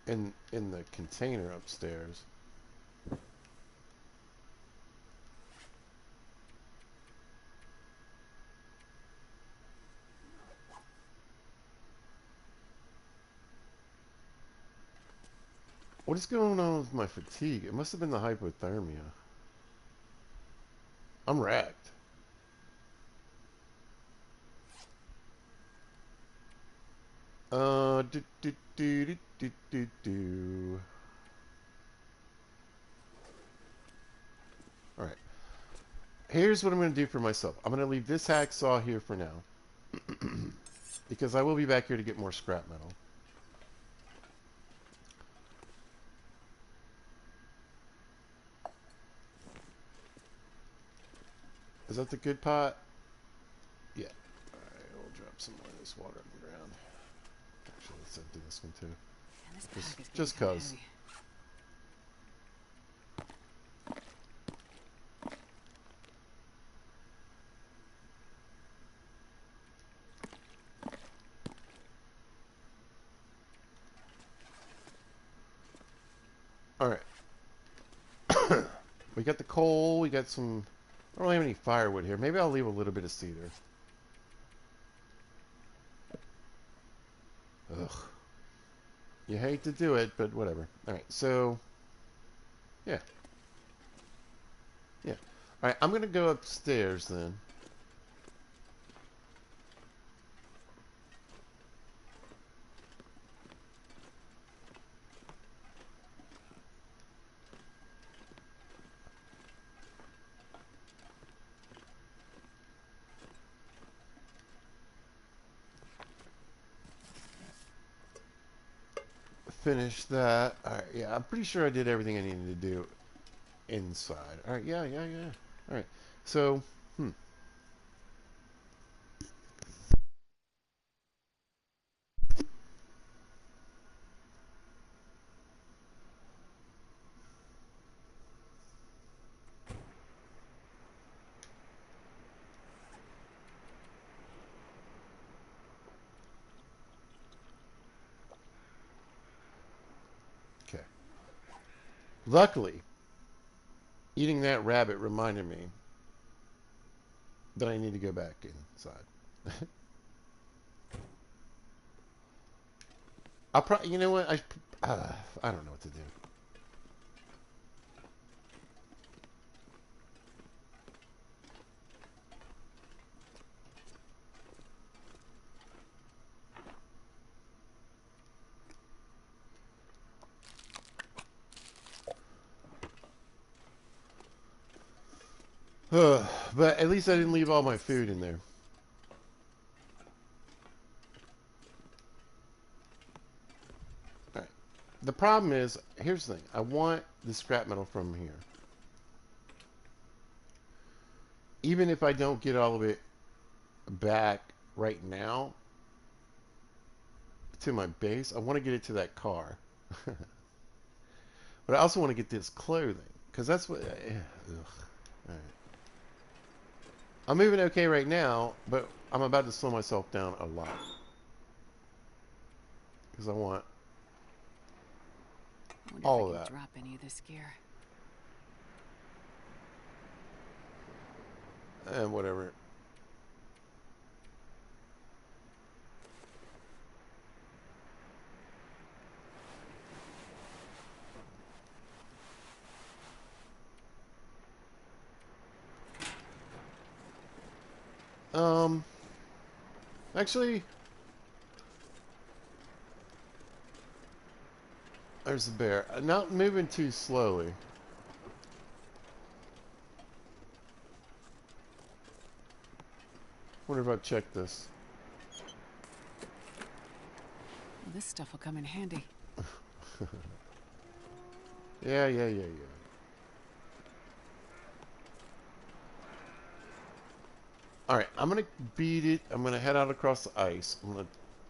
in the container upstairs. What is going on with my fatigue? It must have been the hypothermia. I'm wrecked. Do, do, do, do, do, do, do. Alright. Here's what I'm going to do for myself. I'm going to leave this hacksaw here for now. Because I will be back here to get more scrap metal. Is that the good pot? Yeah. Alright, we'll drop some more of this water on the ground. Actually, let's empty this one too. Man, this pack is Just getting cause. heavy. Alright. We got the coal, we got some... I don't really have any firewood here. Maybe I'll leave a little bit of cedar. Ugh. You hate to do it, but whatever. Alright, so... Yeah. Yeah. Alright, I'm gonna go upstairs then. Finish that. Alright, yeah, I'm pretty sure I did everything I needed to do inside. Alright, yeah. Alright, so, okay. Luckily, eating that rabbit reminded me that I need to go back inside. I'll probably, you know what, I don't know what to do. But at least I didn't leave all my food in there. Alright. The problem is, here's the thing. I want the scrap metal from here. even if I don't get all of it back right now to my base, I want to get it to that car. But I also want to get this clothing because that's what. Ugh. All right. I'm moving okay right now, but I'm about to slow myself down a lot because I want Wonder if I all of can that. drop any of this gear. And whatever. Um, actually, there's the bear. Not moving too slowly. Wonder if I check this. Well, this stuff will come in handy. Yeah. All right, I'm gonna beat it. I'm gonna head out across the ice. I'm gonna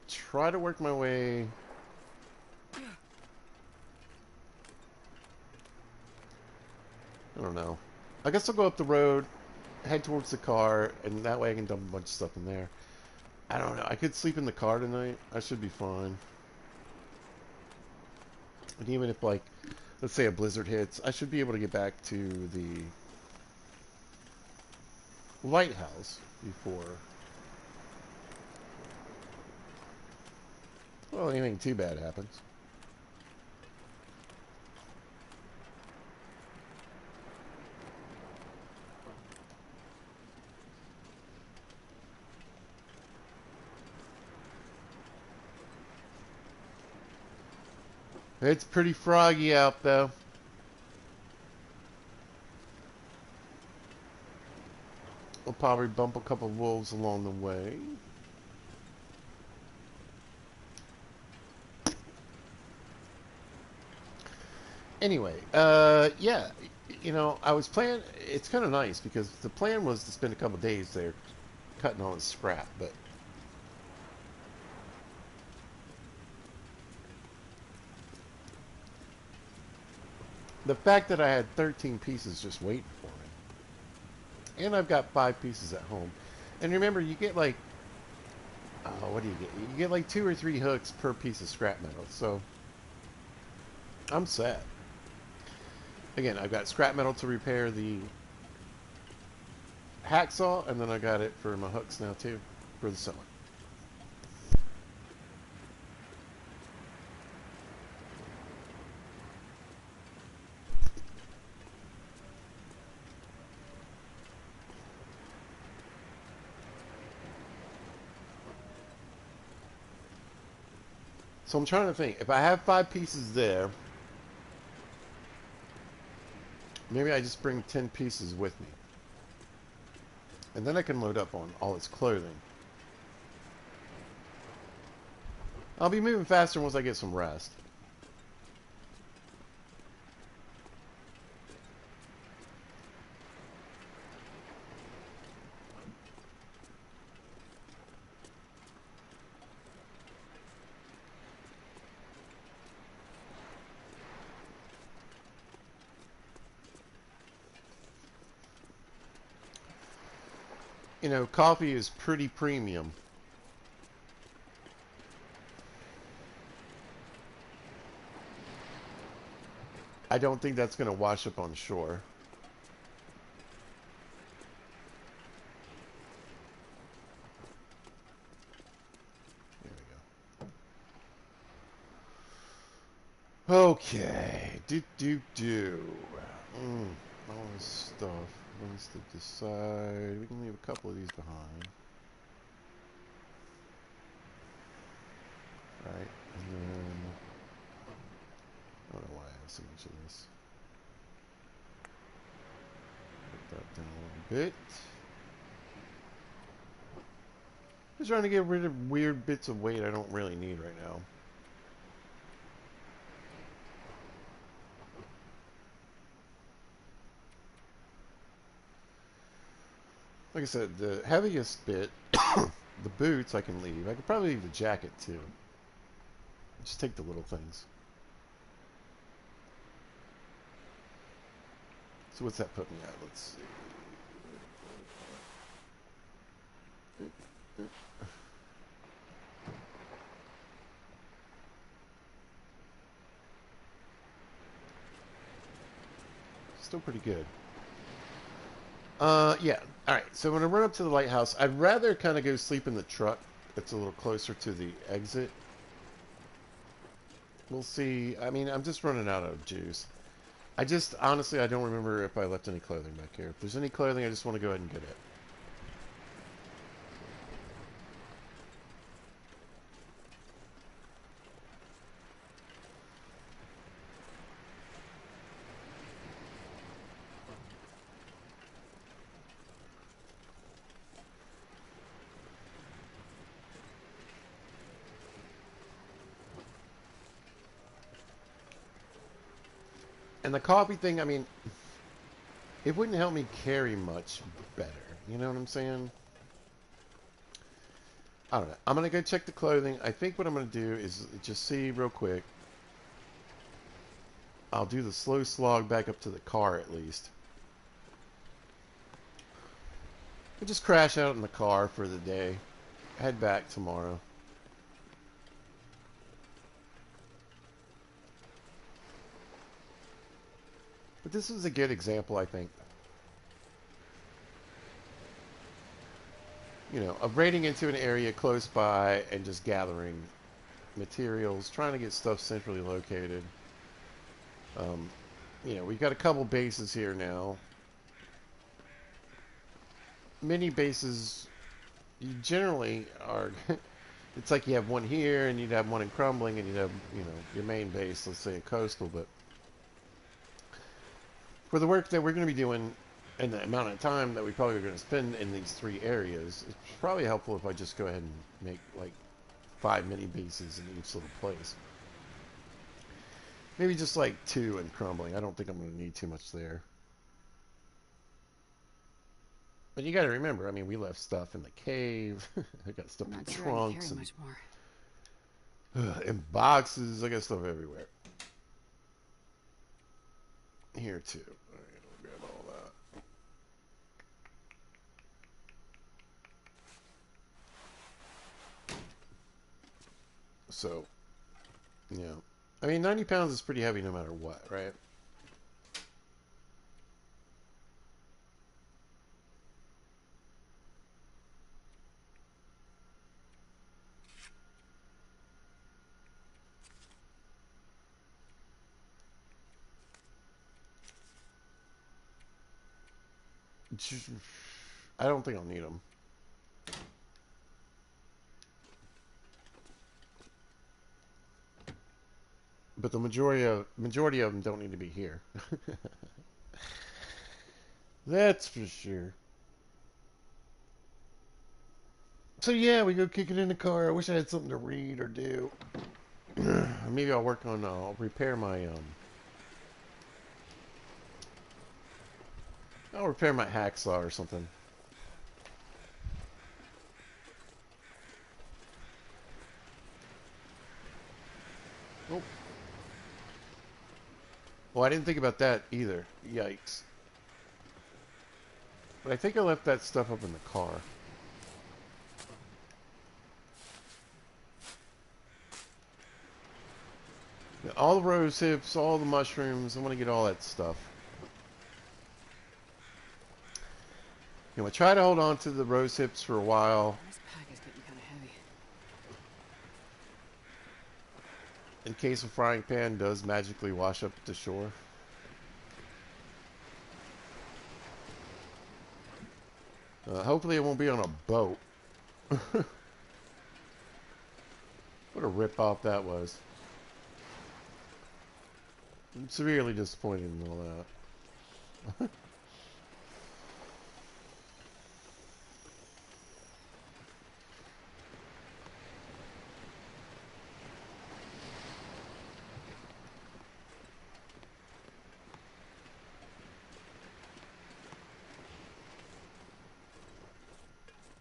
try to work my way. I don't know. I guess I'll go up the road, head towards the car, and that way I can dump a bunch of stuff in there. I don't know. I could sleep in the car tonight. I should be fine. And even if, like, let's say a blizzard hits, I should be able to get back to the lighthouse before, well, anything too bad happens. It's pretty froggy out, though. We'll probably bump a couple of wolves along the way. Anyway, yeah, I was planning. It's kind of nice because the plan was to spend a couple of days there cutting all this scrap, but the fact that I had 13 pieces just waiting for me, and I've got 5 pieces at home, and remember, you get like, what do you get? You get like 2 or 3 hooks per piece of scrap metal, so I'm set. Again, I've got scrap metal to repair the hacksaw, and then I got it for my hooks now too, for the sewing. So I'm trying to think. If I have 5 pieces there, maybe I just bring 10 pieces with me. And then I can load up on all its clothing. I'll be moving faster once I get some rest. Coffee is pretty premium. I don't think that's going to wash up on shore. There we go. Okay. All this stuff. Wants to decide. We can leave a couple of these behind. Right. And then, I don't know why I have so much of this. Put that down a little bit. Just trying to get rid of weird bits of weight I don't really need right now. Like I said, the heaviest bit, the boots, I can leave. I could probably leave the jacket too. Just take the little things. So what's that put me at? Let's see. Still pretty good. Yeah. All right. So when I run up to the lighthouse, I'd rather kind of go sleep in the truck. It's a little closer to the exit. We'll see. I mean, I'm just running out of juice. I just, honestly, I don't remember if I left any clothing back here. If there's any clothing, I just want to go ahead and get it. And the coffee thing, I mean, it wouldn't help me carry much better. You know what I'm saying? I don't know. I'm going to go check the clothing. I think what I'm going to do is just see real quick. I'll do the slow slog back up to the car at least. I'll just crash out in the car for the day. Head back tomorrow. But this is a good example, I think. You know, of raiding into an area close by and just gathering materials, trying to get stuff centrally located. You know, we've got a couple bases here now. Mini bases, you generally are... It's like you have one here, and you'd have one in Crumbling, and you'd have, you know, your main base, let's say a coastal, but... For the work that we're going to be doing and the amount of time that we probably are going to spend in these three areas, it's probably helpful if I just go ahead and make like 5 mini bases in each little place. Maybe just like 2 in Crumbling. I don't think I'm going to need too much there. But you got to remember, I mean, we left stuff in the cave. I got stuff I'm in not sure I can trunks carry much more. in boxes. I got stuff everywhere. Here too. All right, I'll grab all that. So, yeah. I mean, 90 pounds is pretty heavy no matter what, right? I don't think I'll need them. But the majority of them don't need to be here. That's for sure. So yeah, we go kick it in the car. I wish I had something to read or do. Maybe I'll work on. I'll repair my. I'll repair my hacksaw or something. Oh. Well, I didn't think about that either. Yikes. But I think I left that stuff up in the car. All the rose hips, all the mushrooms. I want to get all that stuff. You know, I try to hold on to the rose hips for a while. This pack is getting kind of heavy. In case a frying pan does magically wash up to shore. Hopefully it won't be on a boat. What a rip-off that was. I'm severely disappointed in all that.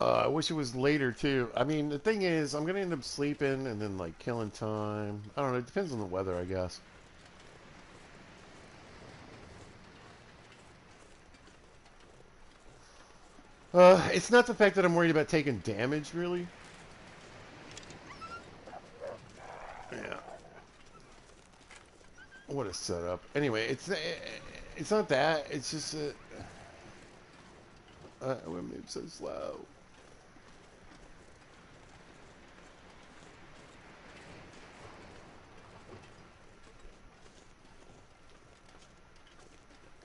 I wish it was later too. I mean, the thing is, I'm gonna end up sleeping and then like killing time. I don't know. It depends on the weather, I guess. It's not the fact that I'm worried about taking damage, really. Yeah. What a setup. Anyway, it's not that. It's just that we move so slow.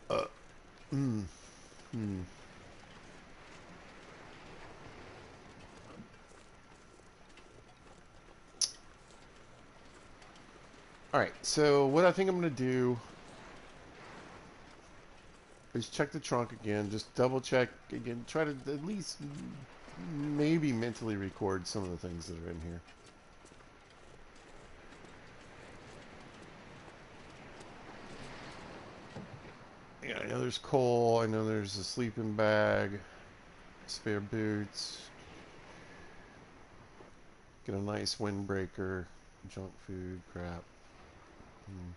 Uh, mm, hmm. All right. So what I think I'm gonna do is check the trunk again. Just double check again. Try to at least maybe mentally record some of the things that are in here. Yeah, I know there's coal. I know there's a sleeping bag, spare boots. Get a nice windbreaker, junk food, crap.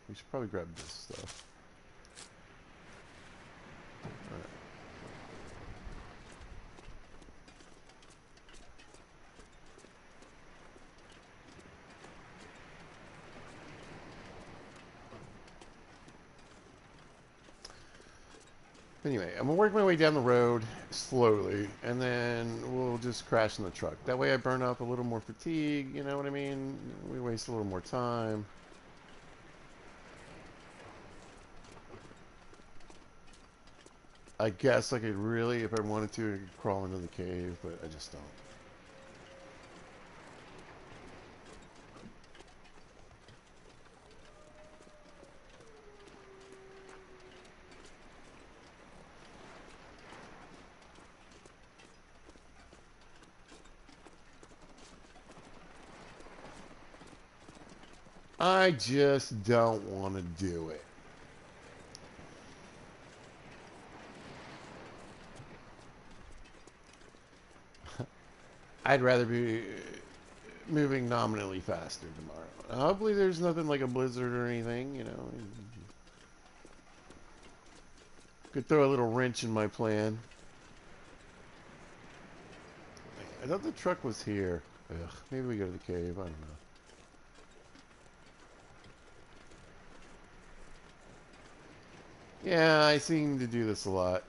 We should probably grab this stuff. Alright. Anyway, I'm gonna work my way down the road slowly, and then we'll just crash in the truck. That way I burn up a little more fatigue, you know what I mean? We waste a little more time. I guess I could really, if I wanted to, I could crawl into the cave, but I just don't. I just don't want to do it. I'd rather be moving nominally faster tomorrow. Hopefully there's nothing like a blizzard or anything, you know. Could throw a little wrench in my plan. I thought the truck was here. Ugh, maybe we go to the cave. I don't know. Yeah, I seem to do this a lot.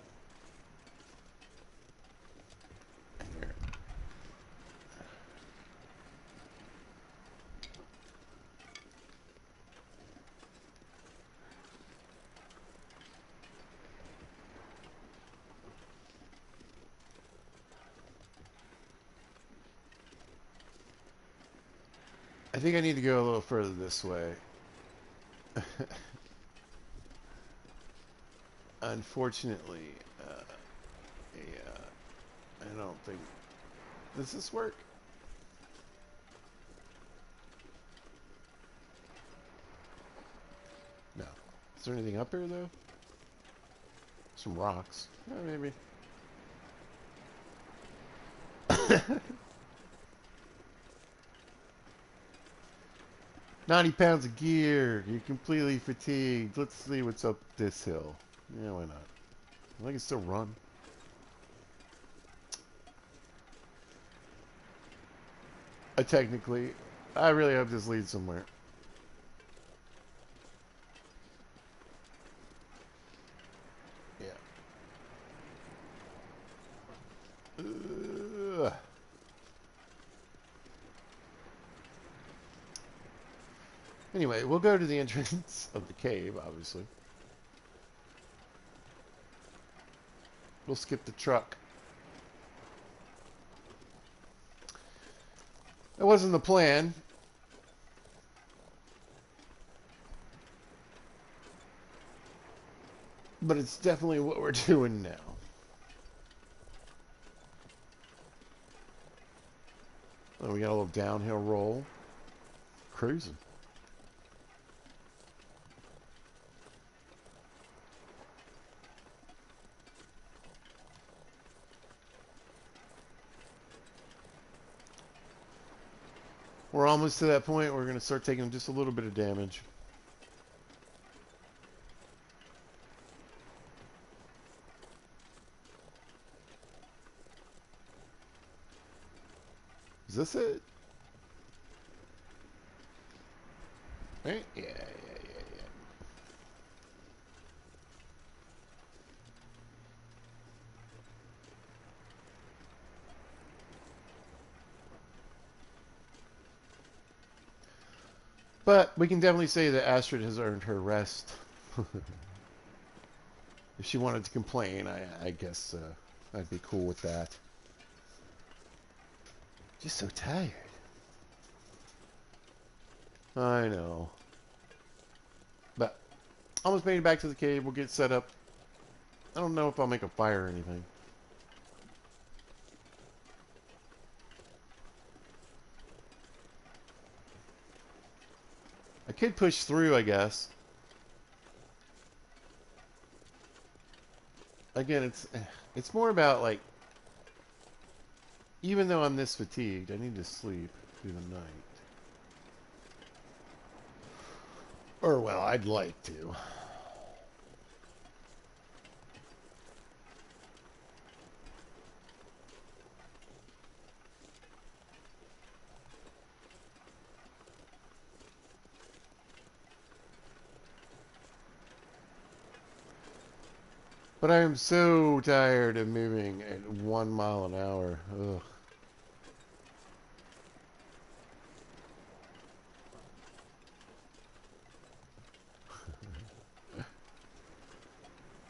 Here. I think I need to go a little further this way. Unfortunately, yeah, I don't think... Does this work? No. Is there anything up here, though? Some rocks. Maybe. 90 pounds of gear. You're completely fatigued. Let's see what's up this hill. Yeah, why not? I can still run. Technically, I really hope this leads somewhere. Yeah. Ugh. Anyway, we'll go to the entrance of the cave, obviously. We'll skip the truck. That wasn't the plan. But it's definitely what we're doing now. Oh, we got a little downhill roll. Cruising. We're almost to that point. We're going to start taking just a little bit of damage. Is this it? Right? Yeah. But we can definitely say that Astrid has earned her rest. If she wanted to complain, I guess I'd be cool with that. Just so tired. I know. But almost made it back to the cave. We'll get set up. I don't know if I'll make a fire or anything. I could push through, I guess. Again, it's more about like, even though I'm this fatigued, I need to sleep through the night. Or well, I'd like to. But I am so tired of moving at 1 mile an hour. Ugh.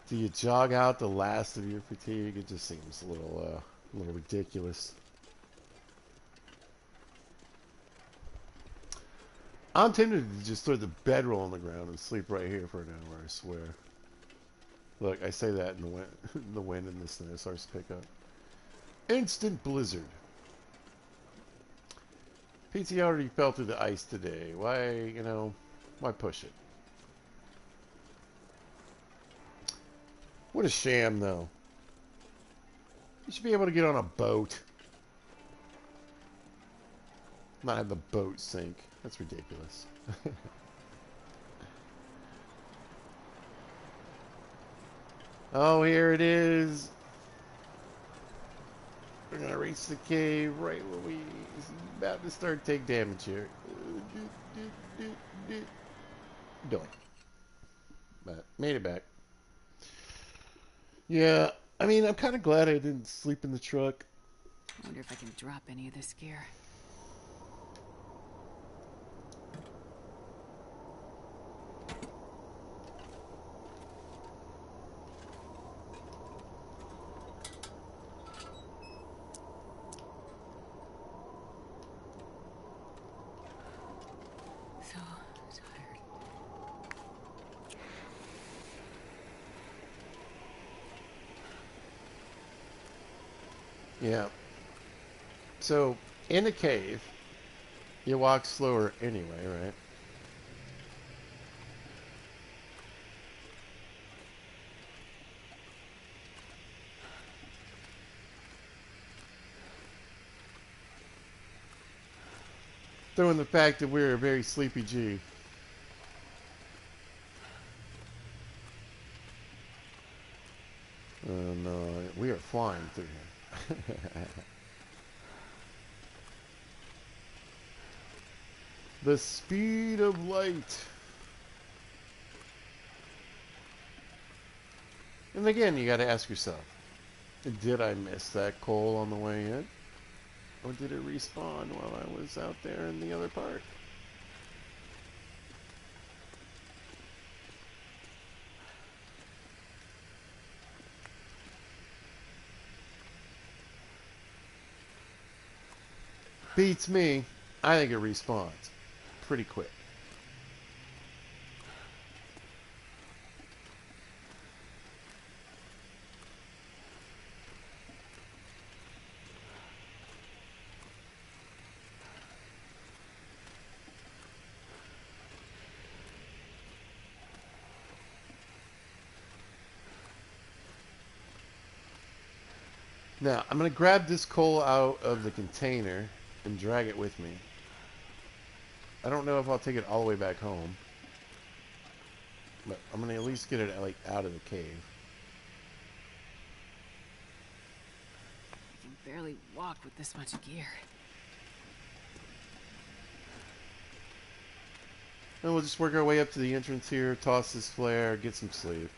Do you jog out the last of your fatigue? It just seems a little ridiculous. I'm tempted to just throw the bedroll on the ground and sleep right here for an hour, I swear. Look, I say that and the wind, the wind in the snow starts to pick up. Instant blizzard. PT already fell through the ice today. Why push it? What a sham, though. You should be able to get on a boat. Not have the boat sink. That's ridiculous. Oh, here it is. We're gonna reach the cave right when we about to start to take damage here. Doing. But made it back. Yeah, I mean, I'm kind of glad I didn't sleep in the truck. I wonder if I can drop any of this gear. So tired. Yeah. So, in a cave, you walk slower anyway, right? Throw in the fact that we're a very sleepy G. No, we are flying through here. The speed of light. And again, you got to ask yourself, did I miss that coal on the way in? Or did it respawn while I was out there in the other part? Beats me. I think it respawns pretty quick. Now, I'm going to grab this coal out of the container and drag it with me. I don't know if I'll take it all the way back home. But I'm going to at least get it, like, out of the cave. I can barely walk with this much gear. And we'll just work our way up to the entrance here, toss this flare, get some sleep.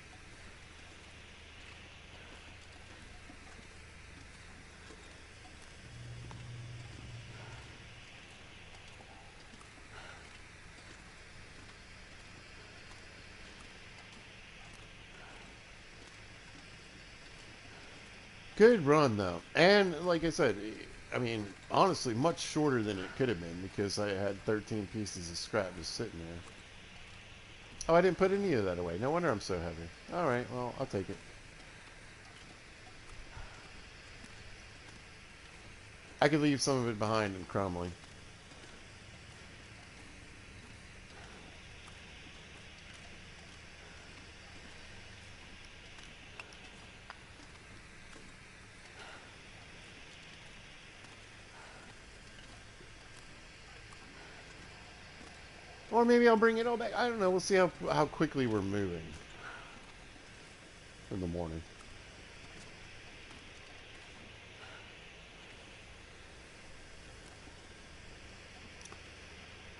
Good run, though. And, like I said, I mean, honestly, much shorter than it could have been because I had 13 pieces of scrap just sitting there. Oh, I didn't put any of that away. No wonder I'm so heavy. Alright, well, I'll take it. I could leave some of it behind and crumbling. Or maybe I'll bring it all back. I don't know. We'll see how quickly we're moving in the morning.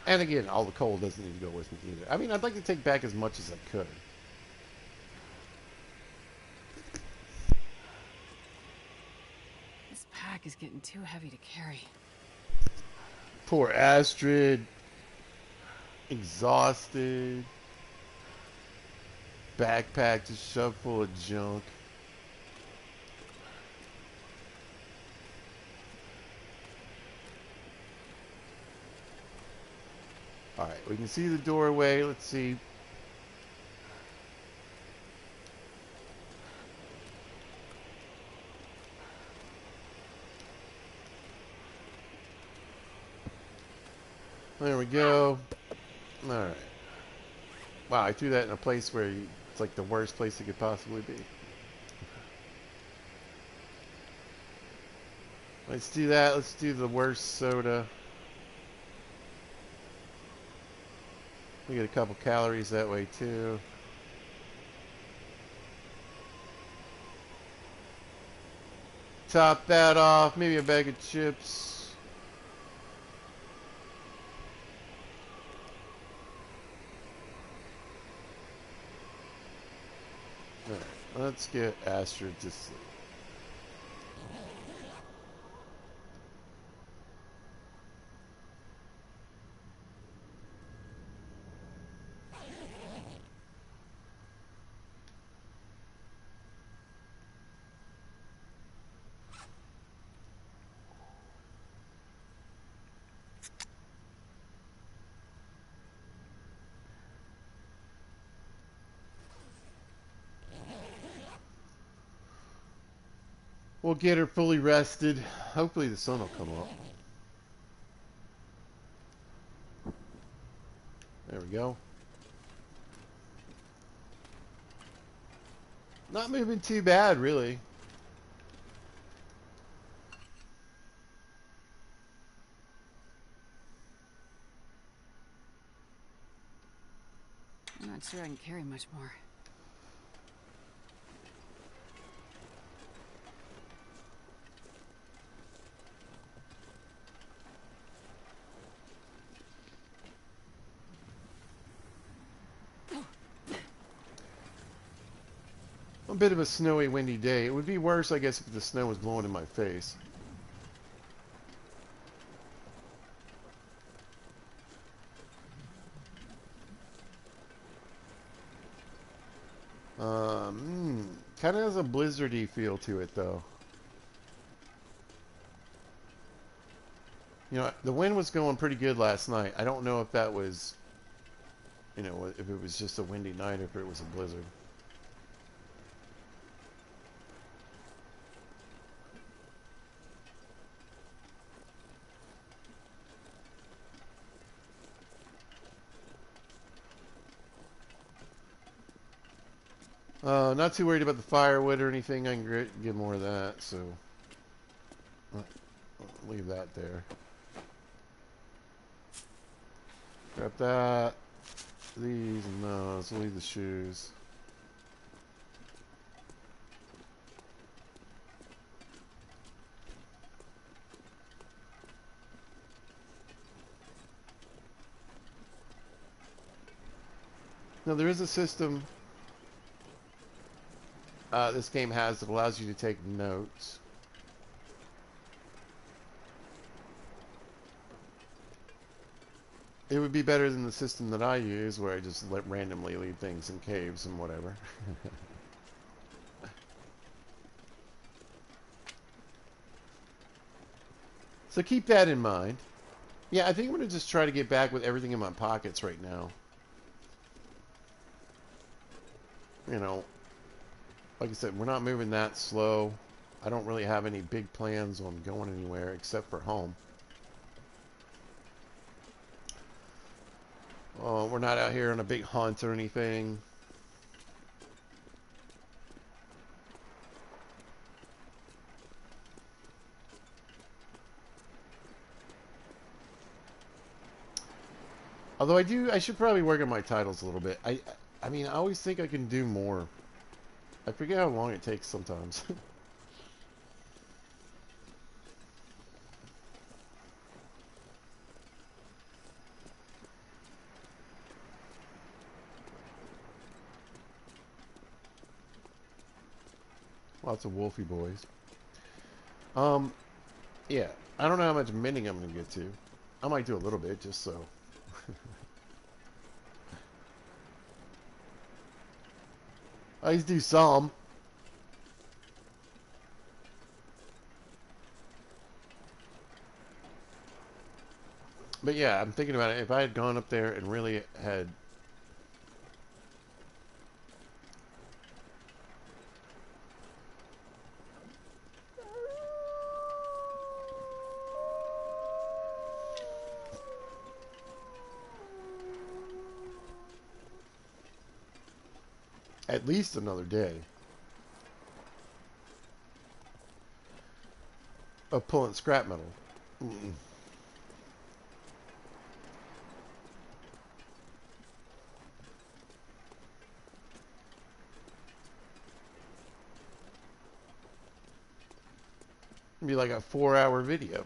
And again, all the coal doesn't need to go with me either. I mean, I'd like to take back as much as I could. This pack is getting too heavy to carry. Poor Astrid. Exhausted. Backpack just shoved full of junk. Alright, we can see the doorway. Let's see. There we go. Alright. Wow, I threw that in a place where it's like the worst place it could possibly be. Let's do that. Let's do the worst soda. We get a couple calories that way too. Top that off. Maybe a bag of chips. Alright, let's get Astrid to sleep. We'll get her fully rested. Hopefully the sun will come up. There we go. Not moving too bad, really. I'm not sure I can carry much more. A bit of a snowy, windy day. It would be worse, I guess, if the snow was blowing in my face. Kind of has a blizzardy feel to it, though. You know, the wind was going pretty good last night. I don't know if that was, you know, if it was just a windy night or if it was a blizzard. Not too worried about the firewood or anything. I can get more of that, so I'll leave that there. Grab that. These and those. We'll leave the shoes. Now there is a system this game has that allows you to take notes. It would be better than the system that I use, where I just randomly leave things in caves and whatever. So keep that in mind. Yeah, I think I'm going to just try to get back with everything in my pockets right now. You know, like I said, we're not moving that slow. I don't really have any big plans on going anywhere except for home. We're not out here on a big hunt or anything. Although I should probably work on my titles a little bit. I mean, I always think I can do more. I forget how long it takes sometimes. Lots of wolfy boys. Um, yeah. I don't know how much mending I'm gonna get to. I might do a little bit just so. I just do some. But yeah, I'm thinking about it. If I had gone up there and really had at least another day of pulling scrap metal. Mm-mm. It'd be like a 4-hour video.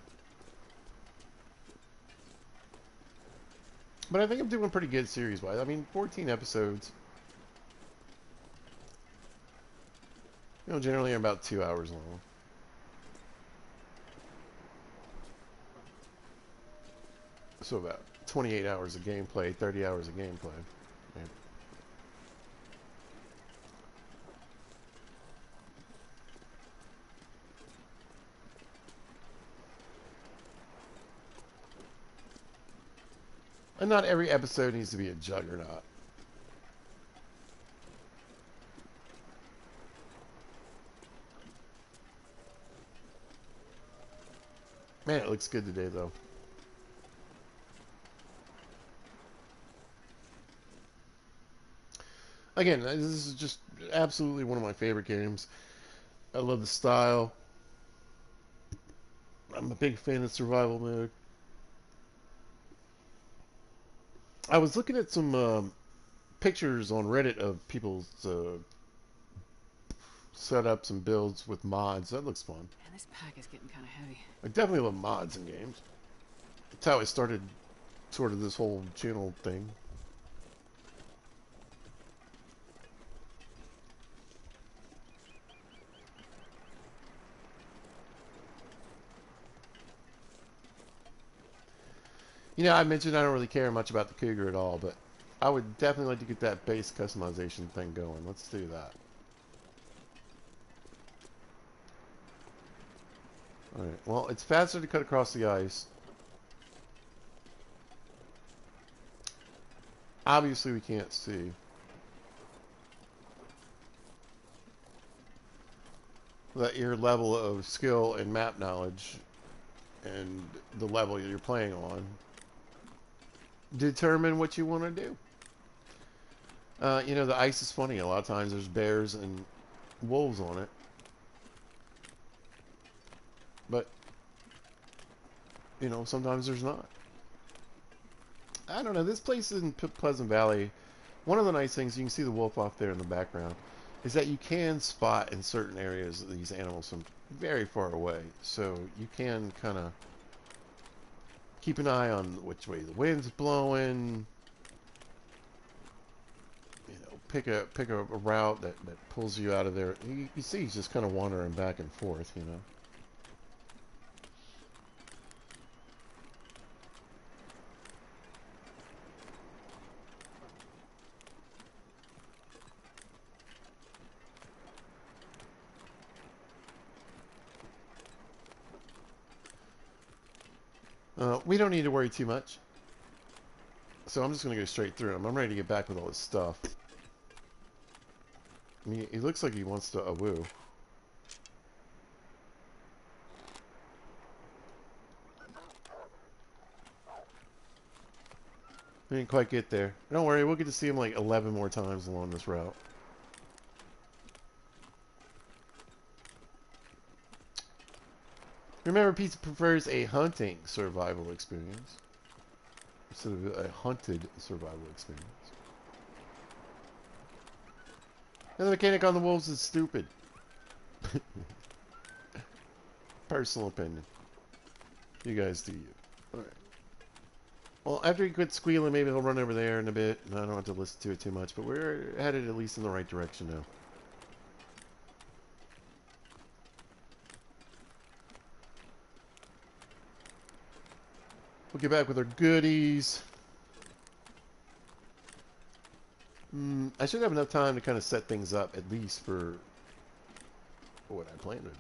But I think I'm doing pretty good series-wise. I mean, 14 episodes. You know, generally about 2 hours long. So about 28 hours of gameplay, 30 hours of gameplay. Yeah. And not every episode needs to be a juggernaut. Man, it looks good today, though. Again, this is just absolutely one of my favorite games. I love the style. I'm a big fan of survival mode. I was looking at some pictures on Reddit of people's setups and builds with mods. That looks fun. Man, this pack is getting kind of heavy. I definitely love mods in games. That's how I started sort of this whole channel thing. You know, I mentioned I don't really care much about the Cougar at all, but I would definitely like to get that base customization thing going. Let's do that. Alright, well, it's faster to cut across the ice. Obviously, we can't see. That your level of skill and map knowledge and the level you're playing on determine what you want to do. You know, the ice is funny. A lot of times there's bears and wolves on it. But, you know, sometimes there's not. I don't know. This place in Pleasant Valley, one of the nice things, you can see the wolf off there in the background, is that you can spot in certain areas these animals from very far away. So you can kind of keep an eye on which way the wind's blowing. You know, pick a route that pulls you out of there. You see he's just kind of wandering back and forth, you know. We don't need to worry too much. So I'm just going to go straight through him. I'm ready to get back with all this stuff. I mean, he looks like he wants to woo. We didn't quite get there. Don't worry, we'll get to see him like 11 more times along this route. Remember, Pizza prefers a hunting survival experience instead of a hunted survival experience. And the mechanic on the wolves is stupid. Personal opinion. You guys do you. Alright. Well, after he quits squealing, maybe he'll run over there in a bit. I don't have to listen to it too much, but we're headed at least in the right direction now. We'll get back with our goodies. I should have enough time to kind of set things up, at least for what I plan to do.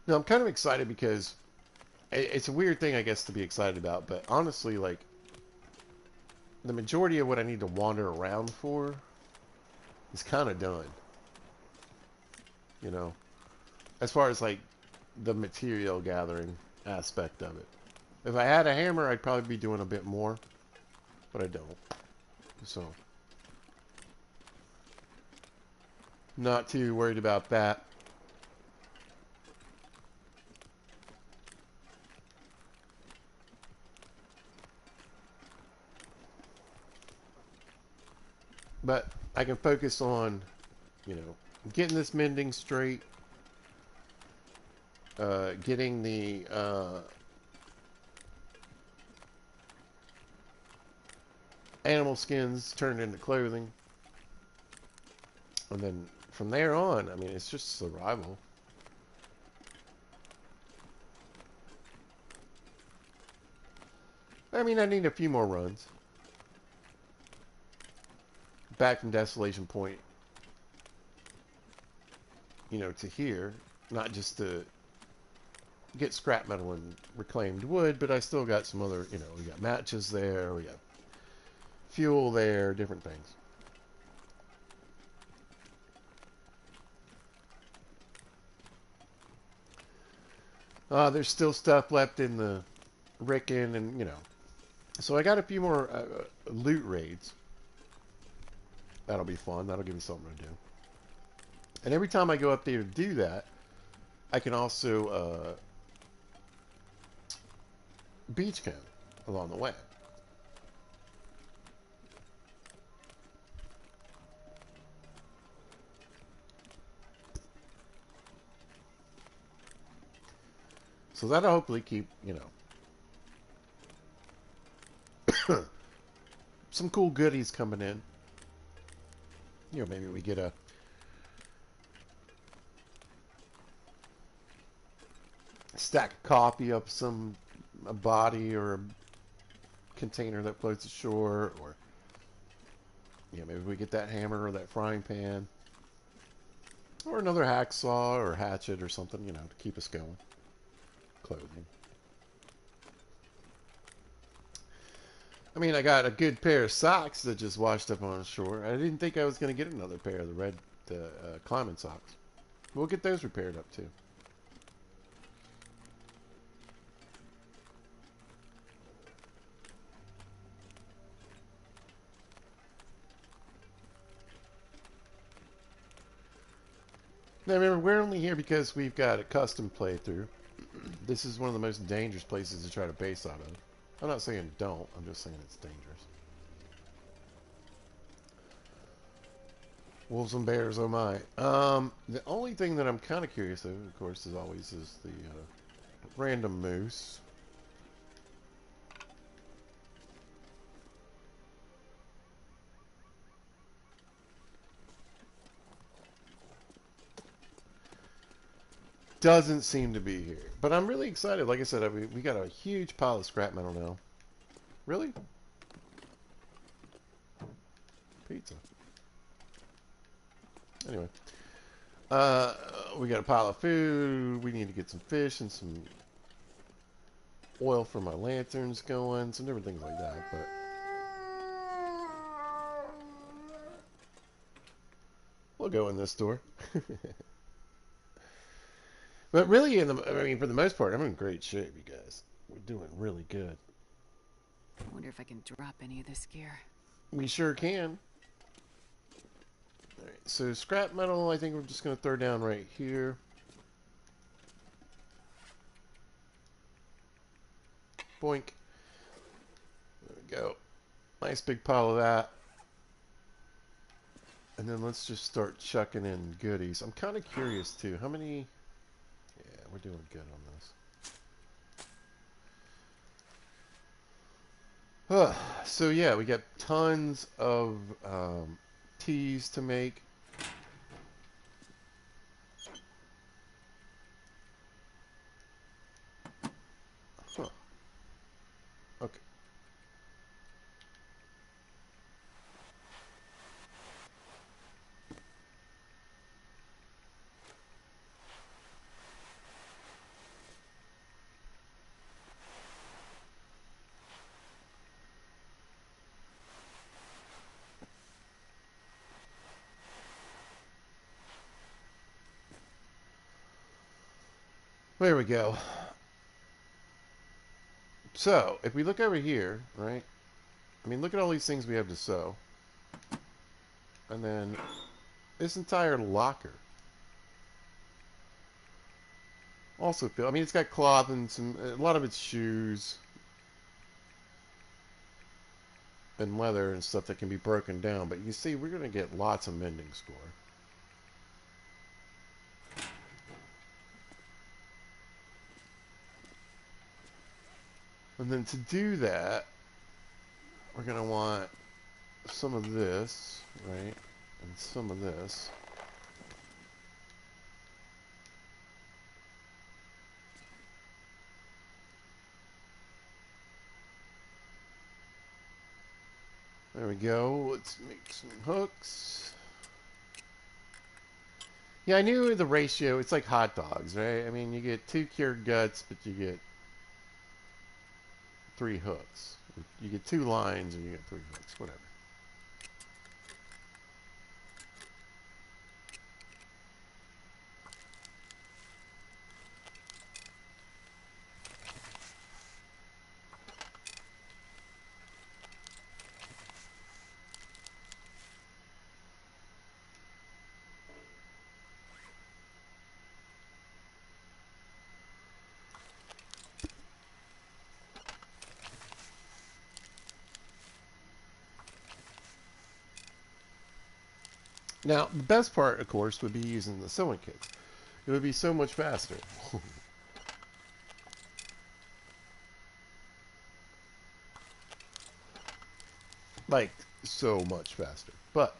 No, I'm kind of excited because it's a weird thing, I guess, to be excited about. But honestly, like, the majority of what I need to wander around for is kind of done. You know, as far as, like, the material gathering aspect of it. If I had a hammer, I'd probably be doing a bit more. But I don't. So, not too worried about that. But I can focus on, you know, getting this mending straight, getting the animal skins turned into clothing, and then from there on, I mean, it's just survival. I mean, I need a few more runs. Back from Desolation Point, you know, to here, not just to get scrap metal and reclaimed wood, but I still got some other, you know, we got matches there, we got fuel there, different things. There's still stuff left in the Ricken, and, you know, so I got a few more loot raids. That'll be fun. That'll give me something to do. And every time I go up there to do that, I can also beach camp along the way. So that'll hopefully keep, you know, some cool goodies coming in. You know, maybe we get a stack of coffee up a body or a container that floats ashore, or yeah, maybe we get that hammer or that frying pan, or another hacksaw or hatchet or something, you know, to keep us going. Clothing. I mean, I got a good pair of socks that just washed up on shore. I didn't think I was going to get another pair of the red climbing socks. We'll get those repaired up too. Now remember, we're only here because we've got a custom playthrough. This is one of the most dangerous places to try to base out of. I'm not saying don't, I'm just saying it's dangerous. Wolves and bears, oh my. The only thing that I'm kind of curious of course, as always, is the random moose. Doesn't seem to be here. But I'm really excited. Like I said, we got a huge pile of scrap metal now. Really? Pizza. Anyway. We got a pile of food. We need to get some fish and some oil for my lanterns going. Some different things like that. But we'll go in this door. But really, I mean, for the most part, I'm in great shape, you guys. We're doing really good. I wonder if I can drop any of this gear. We sure can. All right, so scrap metal, I think we're just going to throw down right here. Boink. There we go. Nice big pile of that. And then let's just start chucking in goodies. I'm kind of curious, too. How many... Yeah, we're doing good on this. So, yeah, we got tons of teas to make. Huh. Okay. There we go. So, if we look over here, right? I mean, look at all these things we have to sew. And then this entire locker. Also feel, I mean, it's got cloth and a lot of it's shoes and leather and stuff that can be broken down. But you see, we're going to get lots of mending score. And then to do that, we're going to want some of this, right? And some of this. There we go. Let's make some hooks. Yeah, I knew the ratio. It's like hot dogs, right? I mean, you get 2 cured guts, but you get 3 hooks. You get 2 lines and you get 3 hooks, whatever. Now, the best part, of course, would be using the sewing kits. It would be so much faster. Like, so much faster. But,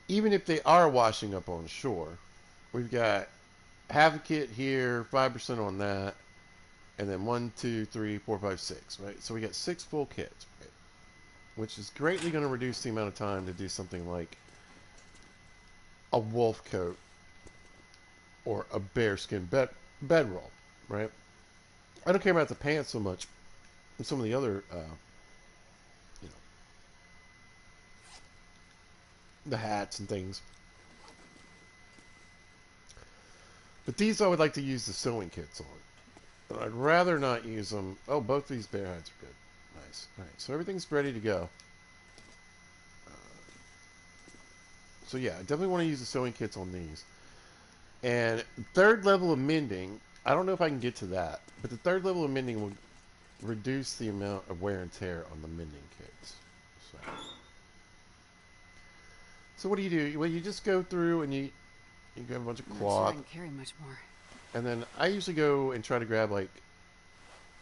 even if they are washing up on shore, we've got half a kit here, 5% on that, and then 1, 2, 3, 4, 5, 6, right? So we got 6 full kits, right? which is greatly going to reduce the amount of time to do something like a wolf coat or a bearskin bedroll, right? I don't care about the pants so much, and some of the other, you know, the hats and things. But these I would like to use the sewing kits on. But I'd rather not use them. Oh, both these bear hides are good. Nice. All right, so everything's ready to go. So yeah, I definitely want to use the sewing kits on these. And third level of mending, I don't know if I can get to that, but the third level of mending will reduce the amount of wear and tear on the mending kits. So what do you do? Well, you just go through and you grab a bunch of I'm not sure I cloth, can carry much more. and then I usually go and try to grab like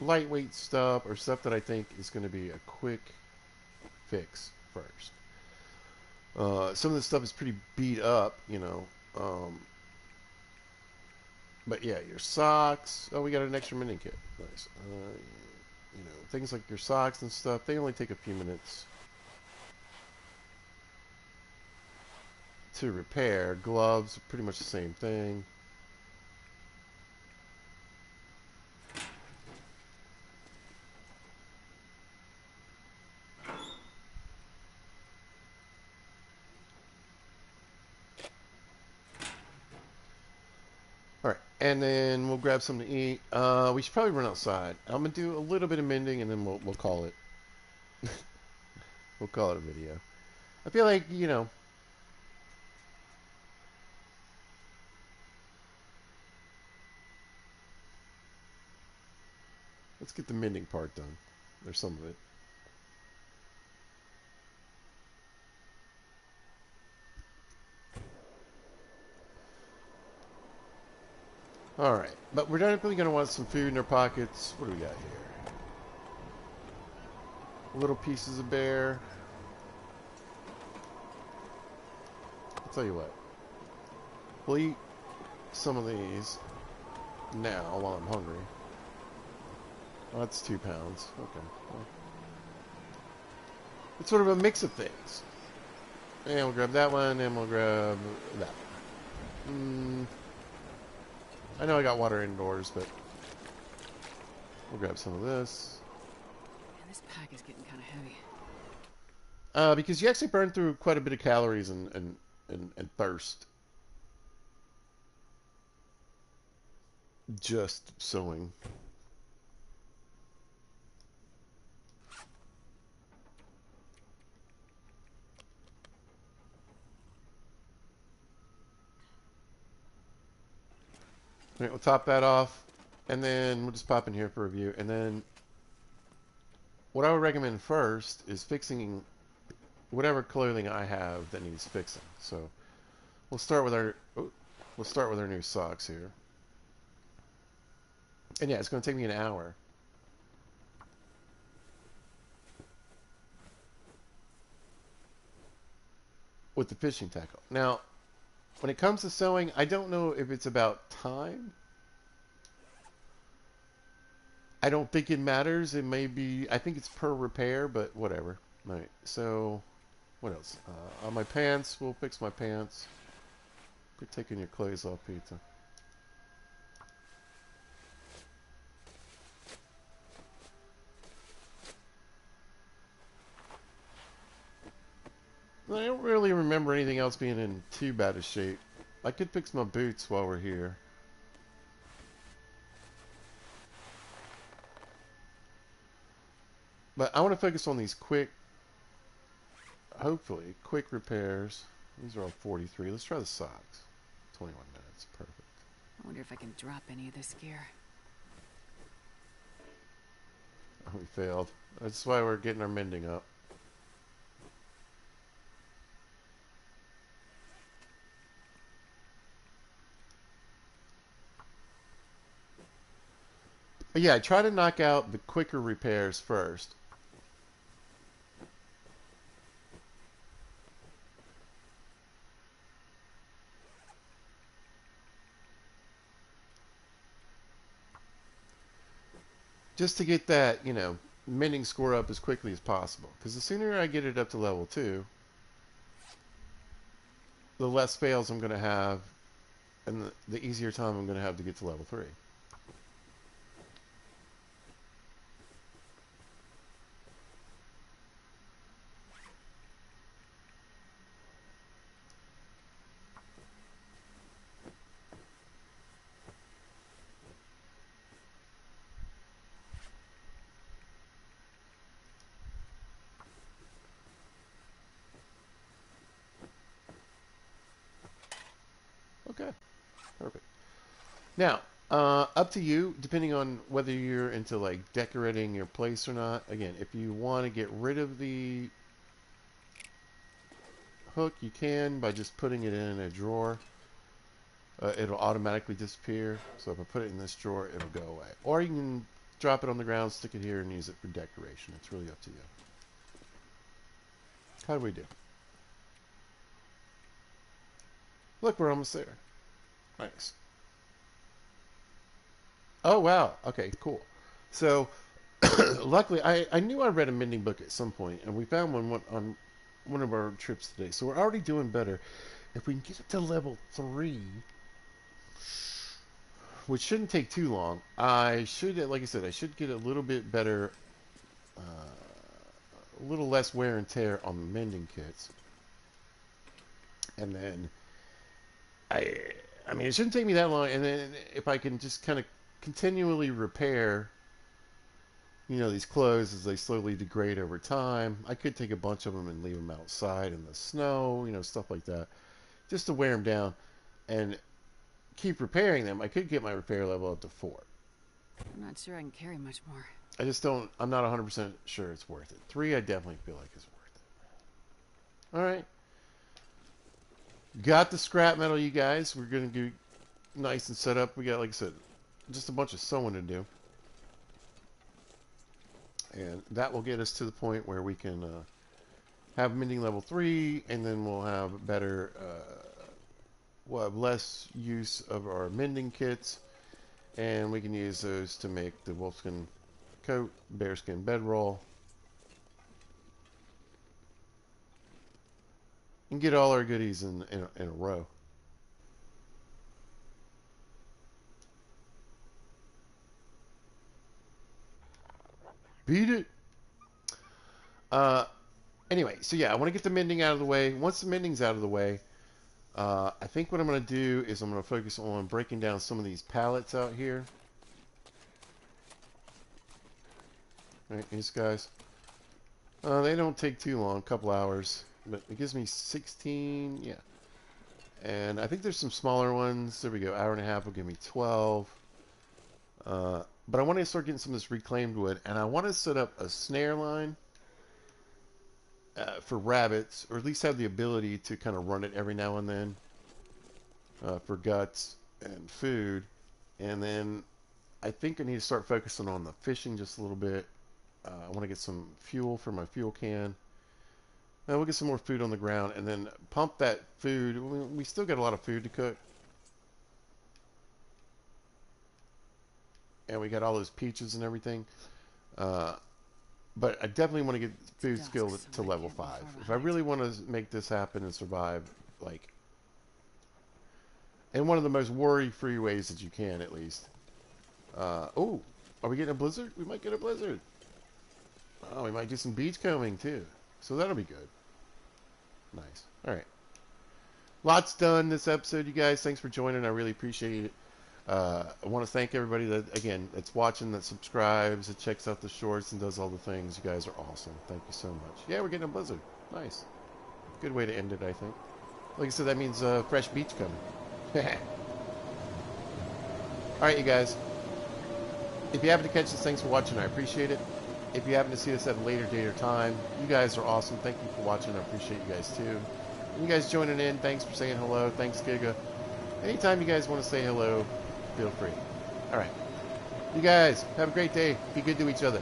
lightweight stuff or stuff that I think is going to be a quick fix first. Some of this stuff is pretty beat up, you know. But yeah, your socks. Oh, we got an extra mending kit. Nice. You know, things like your socks and stuff. They only take a few minutes to repair. Gloves, pretty much the same thing. All right, and then we'll grab something to eat. We should probably run outside. I'm gonna do a little bit of mending, and then we'll call it. We'll call it a video. I feel like let's get the mending part done. There's some of it. All right, but we're definitely gonna want some food in our pockets. What do we got here? Little pieces of bear. I'll tell you what. We'll eat some of these now while I'm hungry. Oh, that's 2 pounds. Okay. Well, it's sort of a mix of things. And we'll grab that one, and we'll grab that one. I know I got water indoors, but we'll grab some of this. Man, this pack is getting kind of heavy. Because you actually burn through quite a bit of calories and thirst just sewing. All right, we'll top that off, and then we'll just pop in here for review. And then what I would recommend first is fixing whatever clothing I have that needs fixing. So we'll start with our new socks here. And yeah, it's going to take me an hour. With the fishing tackle. Now, when it comes to sewing, I don't know if it's about time. I don't think it matters. It may be, I think it's per repair, but whatever. All right, so what else? On my pants, we'll fix my pants. Quit taking your clothes off, Pizza. I don't really remember anything else being in too bad a shape. I could fix my boots while we're here. But I want to focus on these quick, hopefully, quick repairs. These are all 43. Let's try the socks. 21 minutes. Perfect. I wonder if I can drop any of this gear. Oh, we failed. That's why we're getting our mending up. But yeah, try to knock out the quicker repairs first. Just to get that, mending score up as quickly as possible. Because the sooner I get it up to level 2, the less fails I'm going to have, and the easier time I'm going to have to get to level 3. Okay, perfect. Now, up to you, depending on whether you're into like decorating your place or not. Again, if you want to get rid of the hook, you can by just putting it in a drawer. It'll automatically disappear. So if I put it in this drawer, it'll go away. Or you can drop it on the ground, stick it here, and use it for decoration. It's really up to you. How do we do? Look, we're almost there. Nice. Oh, wow. Okay, cool. So, luckily, I knew I read a mending book at some point, and we found one on one of our trips today. So we're already doing better. If we can get it to level 3, which shouldn't take too long, I should, like I said, I should get a little bit better, a little less wear and tear on the mending kits. And then, I, I mean, it shouldn't take me that long. And then if I can just kind of continually repair, these clothes as they slowly degrade over time. I could take a bunch of them and leave them outside in the snow, stuff like that, just to wear them down and keep repairing them. I could get my repair level up to 4. I'm not sure I can carry much more. I just don't, I'm not 100% sure it's worth it. 3, I definitely feel like it's worth it. All right. Got the scrap metal, you guys. We're going to do nice and set up. We got, like I said, just a bunch of sewing to do. And that will get us to the point where we can have mending level 3, and then we'll have better, we'll have less use of our mending kits, and we can use those to make the wolfskin coat, bearskin bedroll, and get all our goodies in a row. Beat it! Anyway, so yeah, I want to get the mending out of the way. Once the mending's out of the way, I think what I'm going to do is I'm going to focus on breaking down some of these pallets out here. Right, these guys. They don't take too long, a couple hours, but it gives me 16, yeah. And I think there's some smaller ones. There we go, hour and a half will give me 12. But I want to start getting some of this reclaimed wood, and I want to set up a snare line for rabbits, or at least have the ability to kind of run it every now and then for guts and food. And then I think I need to start focusing on the fishing just a little bit. I want to get some fuel for my fuel can. We'll get some more food on the ground, and then pump that food. We still got a lot of food to cook. And we got all those peaches and everything. But I definitely want to get food skill to level 5. If I really want to make this happen and survive, like, in one of the most worry-free ways that you can, at least. Oh, are we getting a blizzard? We might get a blizzard. Oh, we might do some beachcombing, too. So that'll be good. Nice. All right. Lots done this episode, you guys. Thanks for joining. I really appreciate it. I want to thank everybody that's watching, that subscribes, that checks out the shorts, and does all the things. You guys are awesome. Thank you so much. Yeah, we're getting a blizzard. Nice. Good way to end it, I think. Like I said, that means fresh beach coming. All right, you guys. If you happen to catch this, thanks for watching. I appreciate it. If you happen to see this at a later date or time, you guys are awesome. Thank you for watching. I appreciate you guys, too. And you guys joining in, thanks for saying hello. Thanks, Giga. Anytime you guys want to say hello, feel free. All right. You guys, have a great day. Be good to each other.